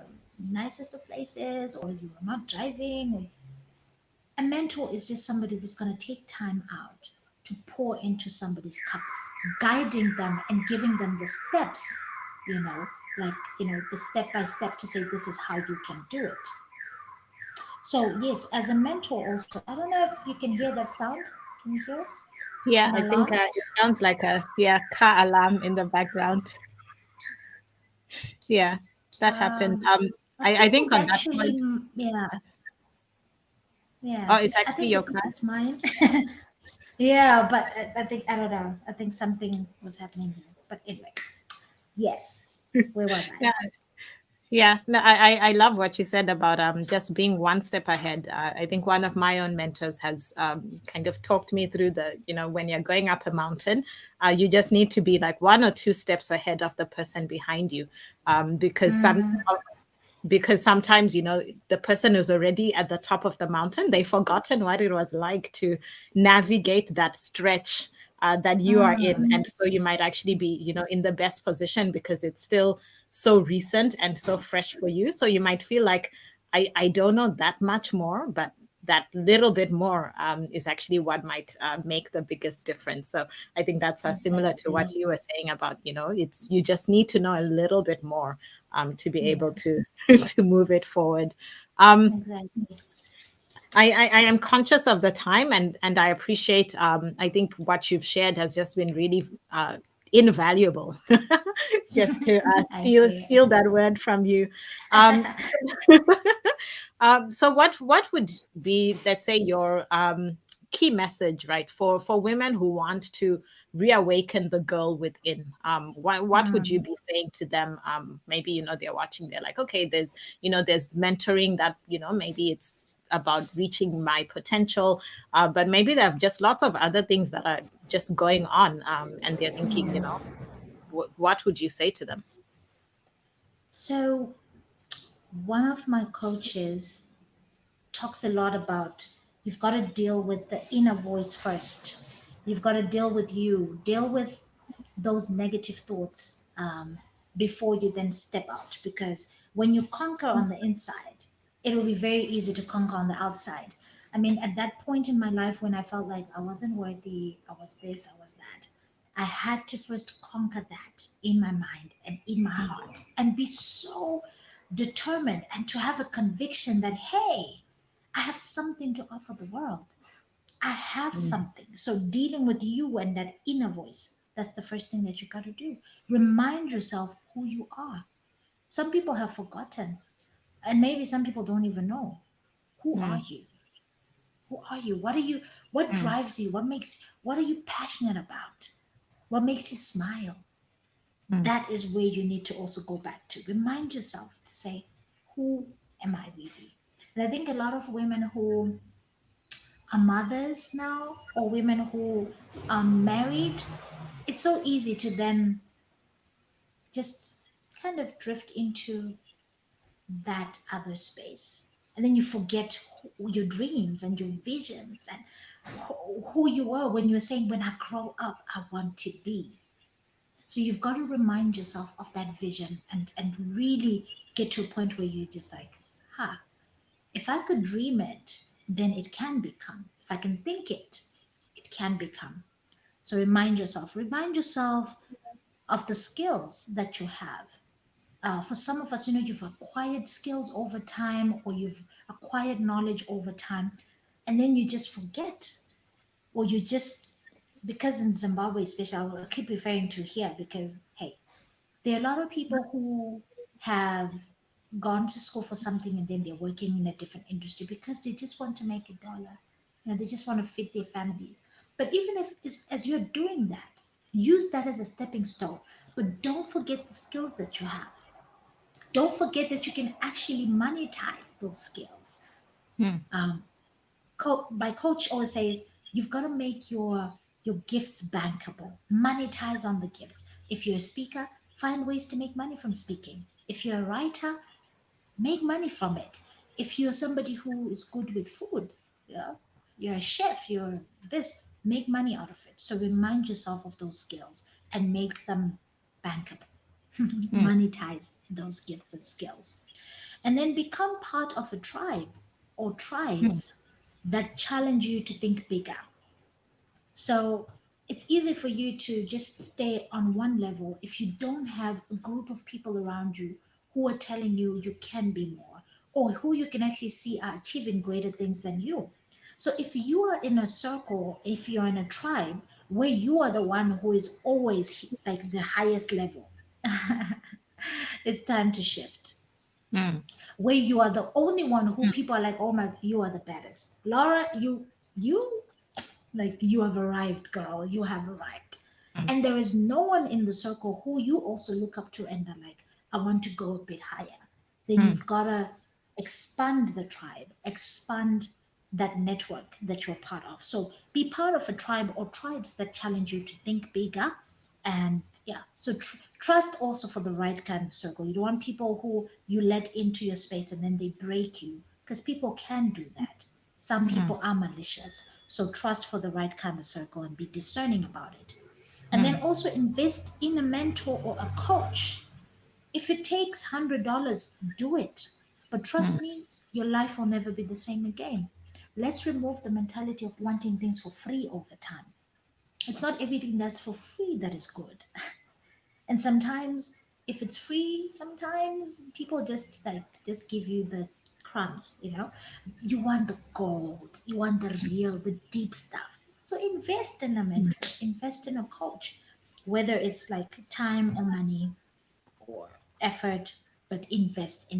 nicest of places, or you are not driving, or a mentor is just somebody who's going to take time out to pour into somebody's cup, guiding them and giving them the steps, you know like, the step by step to say this is how you can do it. So yes, as a mentor also, I don't know if you can hear that sound. Can you hear Yeah, an I think alarm? it sounds like a car alarm in the background. Yeah, that happens. I I think think it's on that actually, point, yeah, oh, yeah. it's I actually think your it's car. it's mine. Yeah, but I think, I don't know. I think something was happening here. But anyway, yes. Where was I? Yeah, yeah. No, I love what you said about just being one step ahead. I think one of my own mentors has kind of talked me through when you're going up a mountain, you just need to be like one or two steps ahead of the person behind you, because Mm, sometimes the person who's already at the top of the mountain, they've forgotten what it was like to navigate that stretch that you are in, mm, and so you might actually be in the best position because it's still so recent and so fresh for you. So you might feel like I don't know that much more, but that little bit more is actually what might make the biggest difference. So I think that's similar to exactly. what you were saying about it's you just need to know a little bit more to be Yeah, able to to move it forward. Um, exactly. I am conscious of the time, and I appreciate. I think what you've shared has just been really invaluable. Just to I agree. steal that word from you. Um, so what would be, let's say, your key message, right, for women who want to reawaken the girl within? What would you Mm. be saying to them? Maybe they're watching, they're like, okay, there's mentoring that maybe it's about reaching my potential, but maybe they have just lots of other things that are just going on, and they're thinking, what would you say to them? So, one of my coaches talks a lot about you've got to deal with the inner voice first. You've got to deal with you, deal with those negative thoughts before you then step out. Because when you conquer on the inside, it'll be very easy to conquer on the outside. I mean, at that point in my life when I felt like I wasn't worthy, I was this, I was that, I had to first conquer that in my mind and in my heart and be so determined and to have a conviction that, hey, I have something to offer the world. I have something. So dealing with you and that inner voice, that's the first thing that you got to do. Remind yourself who you are. Some people have forgotten, and maybe some people don't even know. Who are Mm, you? Who are you? What are you? What mm, drives you? What are you passionate about? What makes you smile? mm, That is where you need to also go back to. Remind yourself to say, who am I really? And I think a lot of women who are mothers now or women who are married, it's so easy to then just kind of drift into that other space. And then you forget your dreams and your visions and who you were when you were saying, when I grow up, I want to be. So you've got to remind yourself of that vision and really get to a point where you're just like, huh, if I could dream it, then it can become. If I can think it, it can become. So remind yourself of the skills that you have. For some of us, you've acquired skills over time or you've acquired knowledge over time, and then you just forget, or you just, because in Zimbabwe, especially, I'll keep referring to here because, hey, there are a lot of people who have gone to school for something and then they're working in a different industry because they just want to make a dollar. They just want to feed their families. But even if, as you're doing that, use that as a stepping stone. But don't forget the skills that you have. Don't forget that you can actually monetize those skills. mm, Um, my coach always says you've got to make your gifts bankable. Monetize on the gifts. If you're a speaker, find ways to make money from speaking. If you're a writer, make money from it. If you're somebody who is good with food, you're a chef, you're this, make money out of it. So remind yourself of those skills and make them bankable. mm, Monetize those gifts and skills. And then become part of a tribe or mm, tribes that challenge you to think bigger. So it's easy for you to just stay on one level if you don't have a group of people around you who are telling you you can be more, or who you can actually see are achieving greater things than you. So if you are in a circle, if you're in a tribe where you are the one who is always like the highest level, it's time to shift. mm, Where you are the only one who people are like, oh my, you are the baddest. Laura, you like you have arrived, girl. You have arrived. mm, And there is no one in the circle who you also look up to and are like, I want to go a bit higher. Then mm, you've gotta expand the tribe, expand that network that you're part of. So be part of a tribe or tribes that challenge you to think bigger. And yeah, so trust also for the right kind of circle. You don't want people who you let into your space and then they break you, because people can do that. Some mm, people are malicious. So trust for the right kind of circle and be discerning about it. And then mm, also invest in a mentor or a coach. If it takes $100, do it. But mm, trust me, your life will never be the same again. Let's remove the mentality of wanting things for free all the time. It's not everything that's for free that is good. And sometimes if it's free, sometimes people just give you the crumbs. You want the gold, you want the real, the deep stuff. So invest in a mentor, invest in a coach, whether it's like time or money or effort, but invest.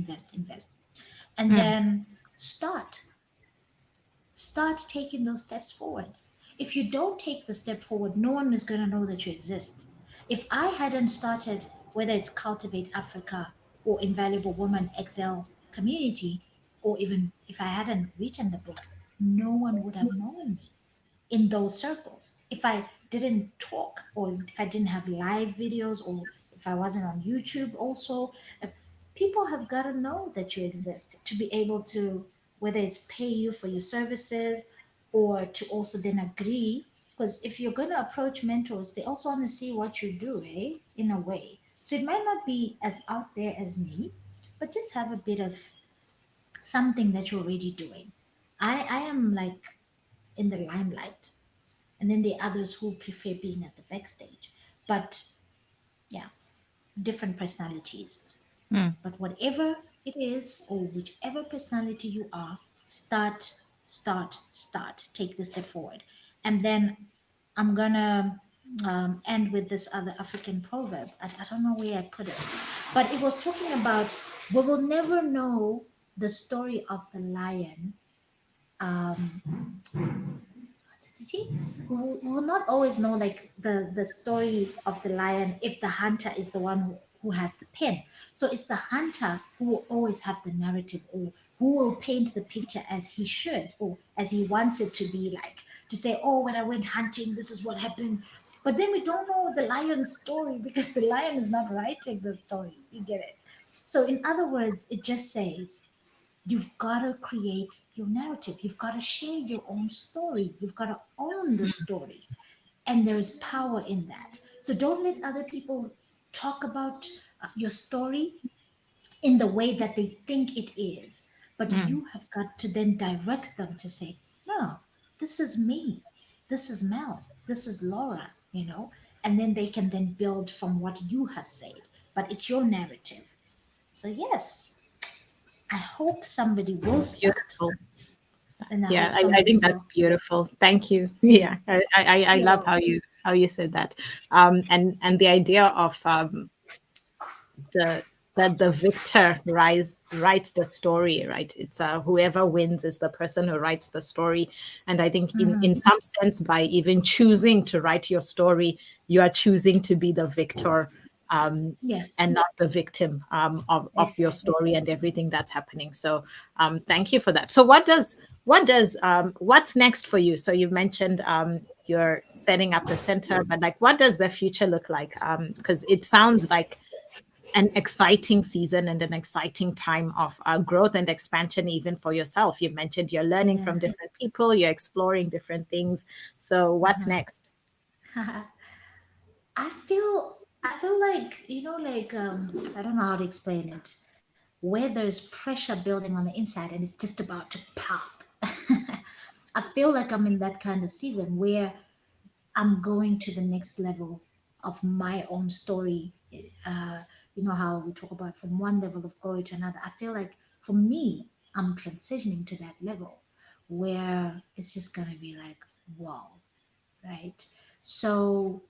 And mm, then start taking those steps forward. If you don't take the step forward, no one is going to know that you exist. If I hadn't started, whether it's Cultivate Africa or Invaluable Woman Excel community, or even if I hadn't written the books, no one would have known me in those circles. If I didn't talk, or if I didn't have live videos, or if I wasn't on YouTube also, people have got to know that you exist to be able to, whether it's pay you for your services or to also then agree Because if you're going to approach mentors, they also want to see what you do, in a way. So it might not be as out there as me, but just have a bit of something that you're already doing. I am like in the limelight, and then the others who prefer being at the backstage. But yeah, different personalities. Mm. But whatever it is, or whichever personality you are, start, start, start. Take the step forward. And then I'm gonna end with this other African proverb. I don't know where I put it, but it was talking about we will never know the story of the lion. Um, we will not always know like the story of the lion if the hunter is the one who has the pen. So it's the hunter who will always have the narrative, or who will paint the picture as he should, or as he wants it to be, like to say, oh, when I went hunting, this is what happened. But then we don't know the lion's story because the lion is not writing the story. You get it? So in other words, it just says you've got to create your narrative. You've got to share your own story. You've got to own the story. And there is power in that. So don't let other people talk about your story in the way that they think it is. But Mm. you have got to then direct them to say, no, this is me. This is Mel. This is Laura, and then they can then build from what you have said. But it's your narrative. So, yes, I hope somebody will start, Beautiful. and I Yeah, hope I somebody think that's will. beautiful. Thank you. Yeah, I You're love welcome. how you said that. And the idea of the that the victor writes the story, right? It's whoever wins is the person who writes the story. And I think in Hmm. some sense, by even choosing to write your story, you are choosing to be the victor, um, Yeah, and not the victim, of your exactly. story and everything that's happening. So thank you for that. So what's next for you? So you mentioned you're setting up a center, but like what does the future look like? Because it sounds like an exciting season and an exciting time of growth and expansion, even for yourself. You mentioned you're learning Yeah. from different people, you're exploring different things. So, what's next? I feel like, like, I don't know how to explain it. Where there's pressure building on the inside and it's just about to pop. I feel like I'm in that kind of season where I'm going to the next level of my own story. Uh, you know how we talk about from one level of glory to another. I feel like for me, I'm transitioning to that level where it's just gonna be like, wow, right? So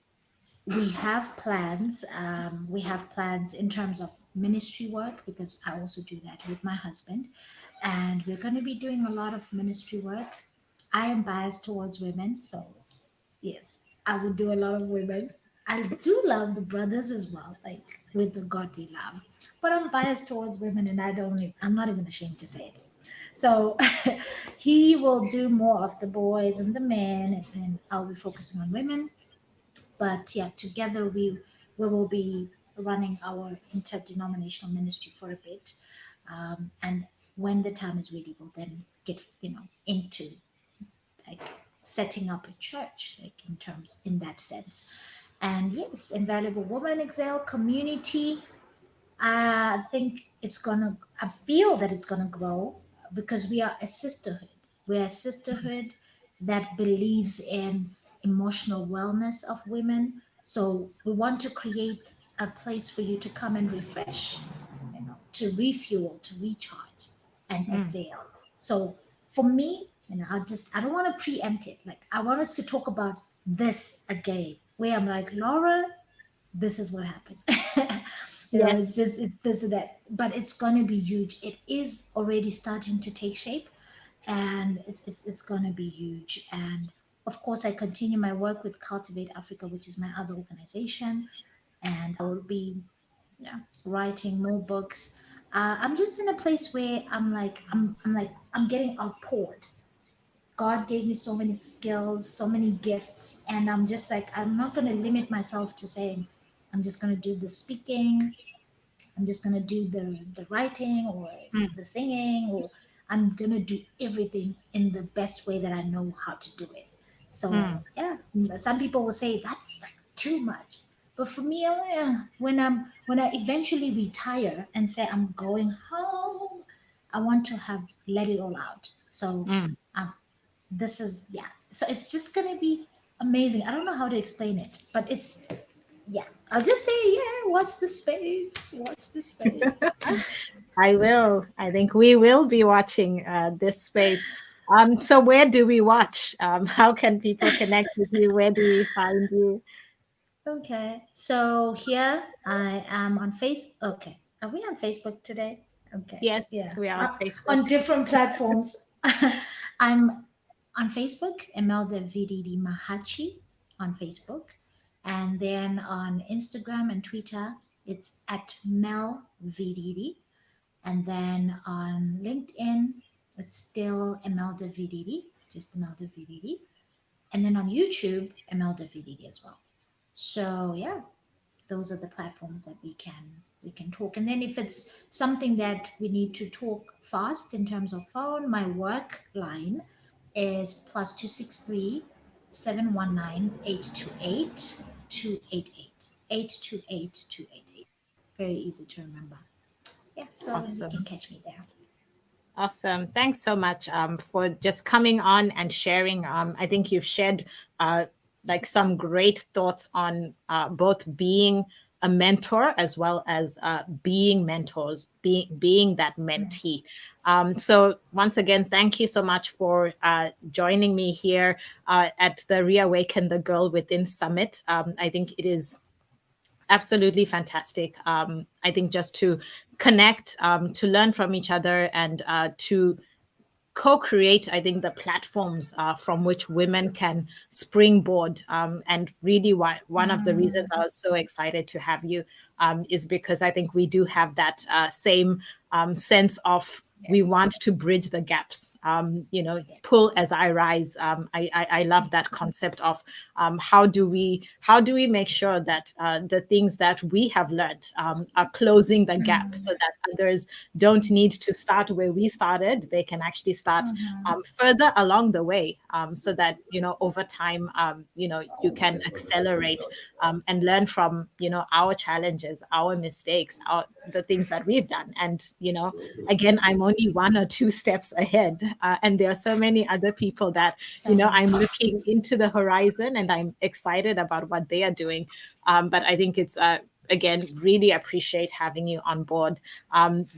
we have plans. We have plans in terms of ministry work because I also do that with my husband, and we're going to be doing a lot of ministry work. I am biased towards women, so yes, I will do a lot of women. I do love the brothers as well, like with the godly love, but I'm biased towards women, and I'm not even ashamed to say it. So he will do more of the boys and the men, and I'll be focusing on women. But yeah, together we will be running our interdenominational ministry for a bit, and when the time is ready, we'll then get into like setting up a church, like in that sense. And yes, Invaluable Woman Exile community. I think it's gonna. I feel that it's gonna grow because we are a sisterhood. We're a sisterhood that believes in emotional wellness of women. So we want to create a place for you to come and refresh, to refuel, to recharge, and Mm. exhale. So for me, I don't want to preempt it. Like I want us to talk about this again, where I'm like, Laura, this is what happened. It's Yes. just it's this and that, but it's going to be huge. It is already starting to take shape, and it's going to be huge. And of course, I continue my work with Cultivate Africa, which is my other organization, and I will be, yeah, writing more books. I'm just in a place where I'm getting outpoured. God gave me so many skills, so many gifts, and I'm just like, I'm not going to limit myself to saying, I'm just going to do the speaking, I'm just going to do the writing or Mm. the singing, or I'm going to do everything in the best way that I know how to do it. So Mm, yeah, some people will say that's like too much, but for me, when I eventually retire and say I'm going home, I want to have let it all out. So mm. um, this is yeah. So it's just gonna be amazing. I don't know how to explain it, but it's yeah. I'll just say yeah. Watch the space. Watch the space. I will. I think we will be watching this space. So where do we watch? How can people connect with you? Where do we find you? Okay, so here I am on Facebook. Okay, are we on Facebook today? Okay, Yes, yeah, we are on Facebook. on different platforms. I'm on Facebook, Emelda Vhiriri Mahachi on Facebook, and then on Instagram and Twitter, it's at Mel Vhiriri, and then on LinkedIn, it's still Emelda Vhiriri, just Emelda Vhiriri, and then on YouTube, Emelda Vhiriri as well. So yeah, those are the platforms that we can talk. And then if it's something that we need to talk fast in terms of phone, my work line is +263 719 828 288 very easy to remember. Yeah, so you can Awesome. catch me there. Awesome. Thanks so much for just coming on and sharing. I think you've shared uh, like some great thoughts on both being a mentor as well as being mentors, being that mentee. So once again, thank you so much for joining me here at the Reawaken the Girl Within Summit. I think it is absolutely fantastic. I think just to connect, to learn from each other, and to co-create, I think, the platforms from which women can springboard. And really, why one of the reasons I was so excited to have you is because I think we do have that same sense of Yeah, we want to bridge the gaps. yeah. Pull as I rise. I love that concept of how do we make sure that the things that we have learned are closing the gap so that others don't need to start where we started. They can actually start further along the way, so that over time, you can accelerate and learn from our challenges, our mistakes, the things that we've done. And again, I'm only one or two steps ahead, and there are so many other people that Same. I'm looking into the horizon, and I'm excited about what they are doing. But I think it's again, really appreciate having you on board.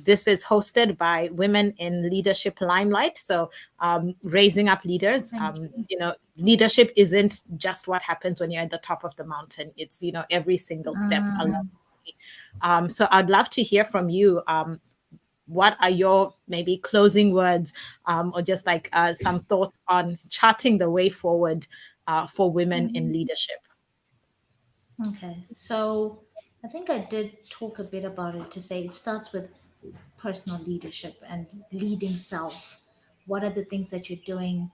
This is hosted by Women in Leadership Limelight. So, raising up leaders. Thank you. Leadership isn't just what happens when you're at the top of the mountain, it's, every single step along Mm, the way. So, I'd love to hear from you. What are your maybe closing words, or just like some thoughts on charting the way forward for women in leadership? okay, so I think I did talk a bit about it to say it starts with personal leadership and leading self. What are the things that you're doing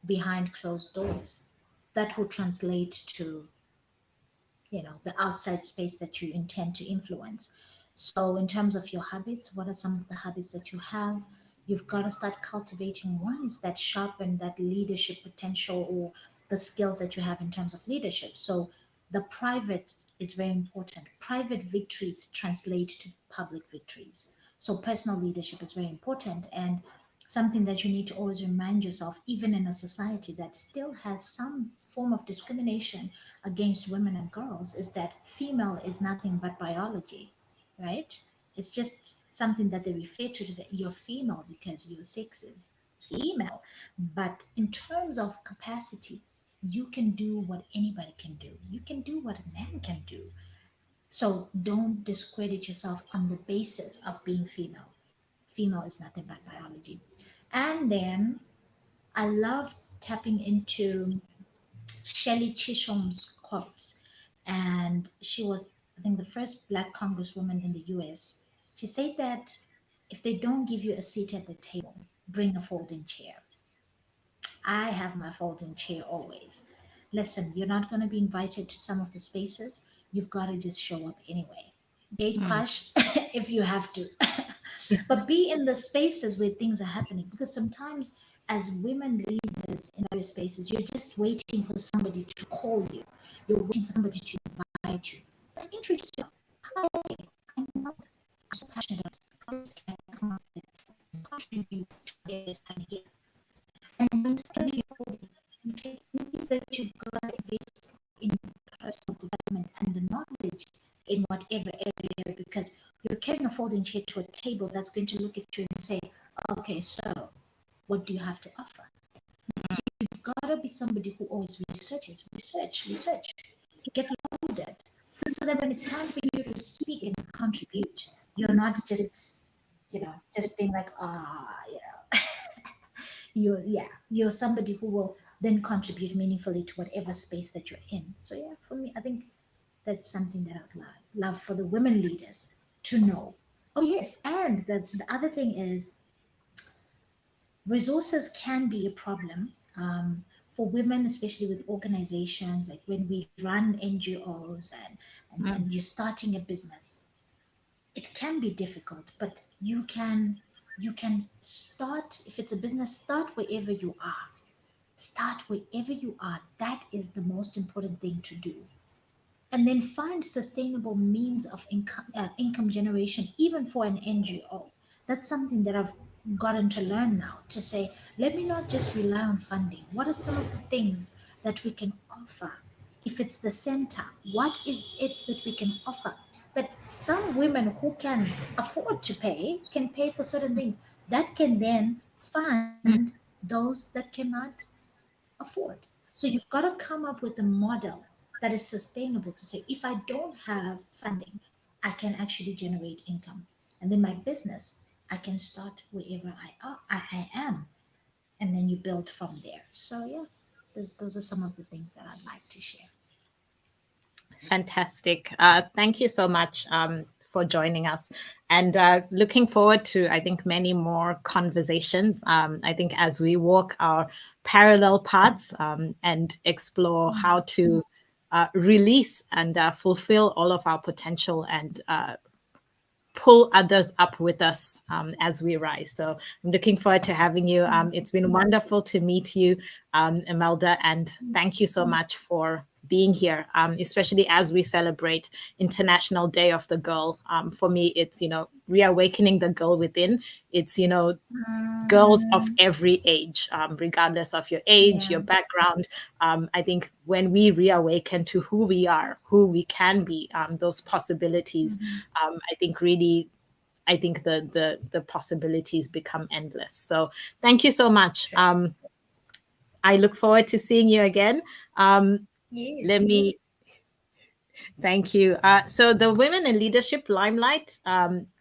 behind closed doors that will translate to, the outside space that you intend to influence? So in terms of your habits, what are some of the habits that you have? You've got to start cultivating ones that sharpen that leadership potential or the skills that you have in terms of leadership. So the private is very important. Private victories translate to public victories. So personal leadership is very important, and something that you need to always remind yourself, even in a society that still has some form of discrimination against women and girls, is that female is nothing but biology, right? It's just something that they refer to say you're female because your sex is female. But in terms of capacity, you can do what anybody can do. You can do what a man can do. So don't discredit yourself on the basis of being female. Female is nothing but biology. And then I love tapping into Shelley Chisholm's quotes. And she was, I think, the first Black Congresswoman in the US. She said that if they don't give you a seat at the table, bring a folding chair. I have my folding chair always. Listen, you're not going to be invited to some of the spaces. You've got to just show up anyway. Gate Mm, crash if you have to. But be in the spaces where things are happening, because sometimes as women leaders in various spaces, you're just waiting for somebody to call you. You're waiting for somebody to invite you. But introduce yourself. Hi, I'm Emelda. I'm so passionate about this. How this can I come out and contribute to whatever is happening here. And when you start moving forward, okay, it means that you've got to invest in personal development and the knowledge in whatever area, because you're carrying a folding chair to a table that's going to look at you and say, okay, so what do you have to offer? So you've got to be somebody who always researches, research, get loaded. So that when it's time for you to speak and contribute, you're not just, just being like, you're somebody who will then contribute meaningfully to whatever space that you're in. So yeah, for me, I think that's something that I'd love for the women leaders to know. Oh yes, and the other thing is resources can be a problem for women, especially with organizations. Like when we run NGOs and you're starting a business, it can be difficult, but you can start. If it's a business, start wherever you are. Start wherever you are. That is the most important thing to do. And then find sustainable means of income generation, even for an NGO. That's something that I've gotten to learn now, to say, let me not just rely on funding. What are some of the things that we can offer? If it's the center, what is it that we can offer? That some women who can afford to pay can pay for certain things that can then fund those that cannot afford. So you've got to come up with a model that is sustainable, to say, if I don't have funding, I can actually generate income. And then my business, I can start wherever I am. And then you build from there. So, yeah, those are some of the things that I'd like to share. Fantastic. Thank you so much for joining us, and looking forward to, I think, many more conversations. I think as we walk our parallel paths and explore how to release and fulfill all of our potential and pull others up with us as we rise. So I'm looking forward to having you. It's been wonderful to meet you, Emelda, and thank you so much for being here, especially as we celebrate International Day of the Girl. For me, it's, reawakening the girl within. It's, girls of every age, regardless of your age, your background. I think when we reawaken to who we are, who we can be, those possibilities, I think really, I think the possibilities become endless. So thank you so much. I look forward to seeing you again. Let me Thank you. So the Women in Leadership Limelight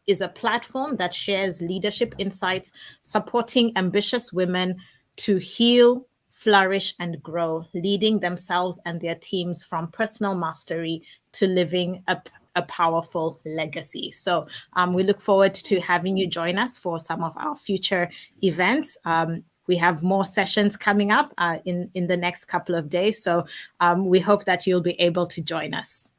is a platform that shares leadership insights, supporting ambitious women to heal, flourish, and grow, leading themselves and their teams from personal mastery to living a powerful legacy. So we look forward to having you join us for some of our future events. We have more sessions coming up in the next couple of days. So we hope that you'll be able to join us.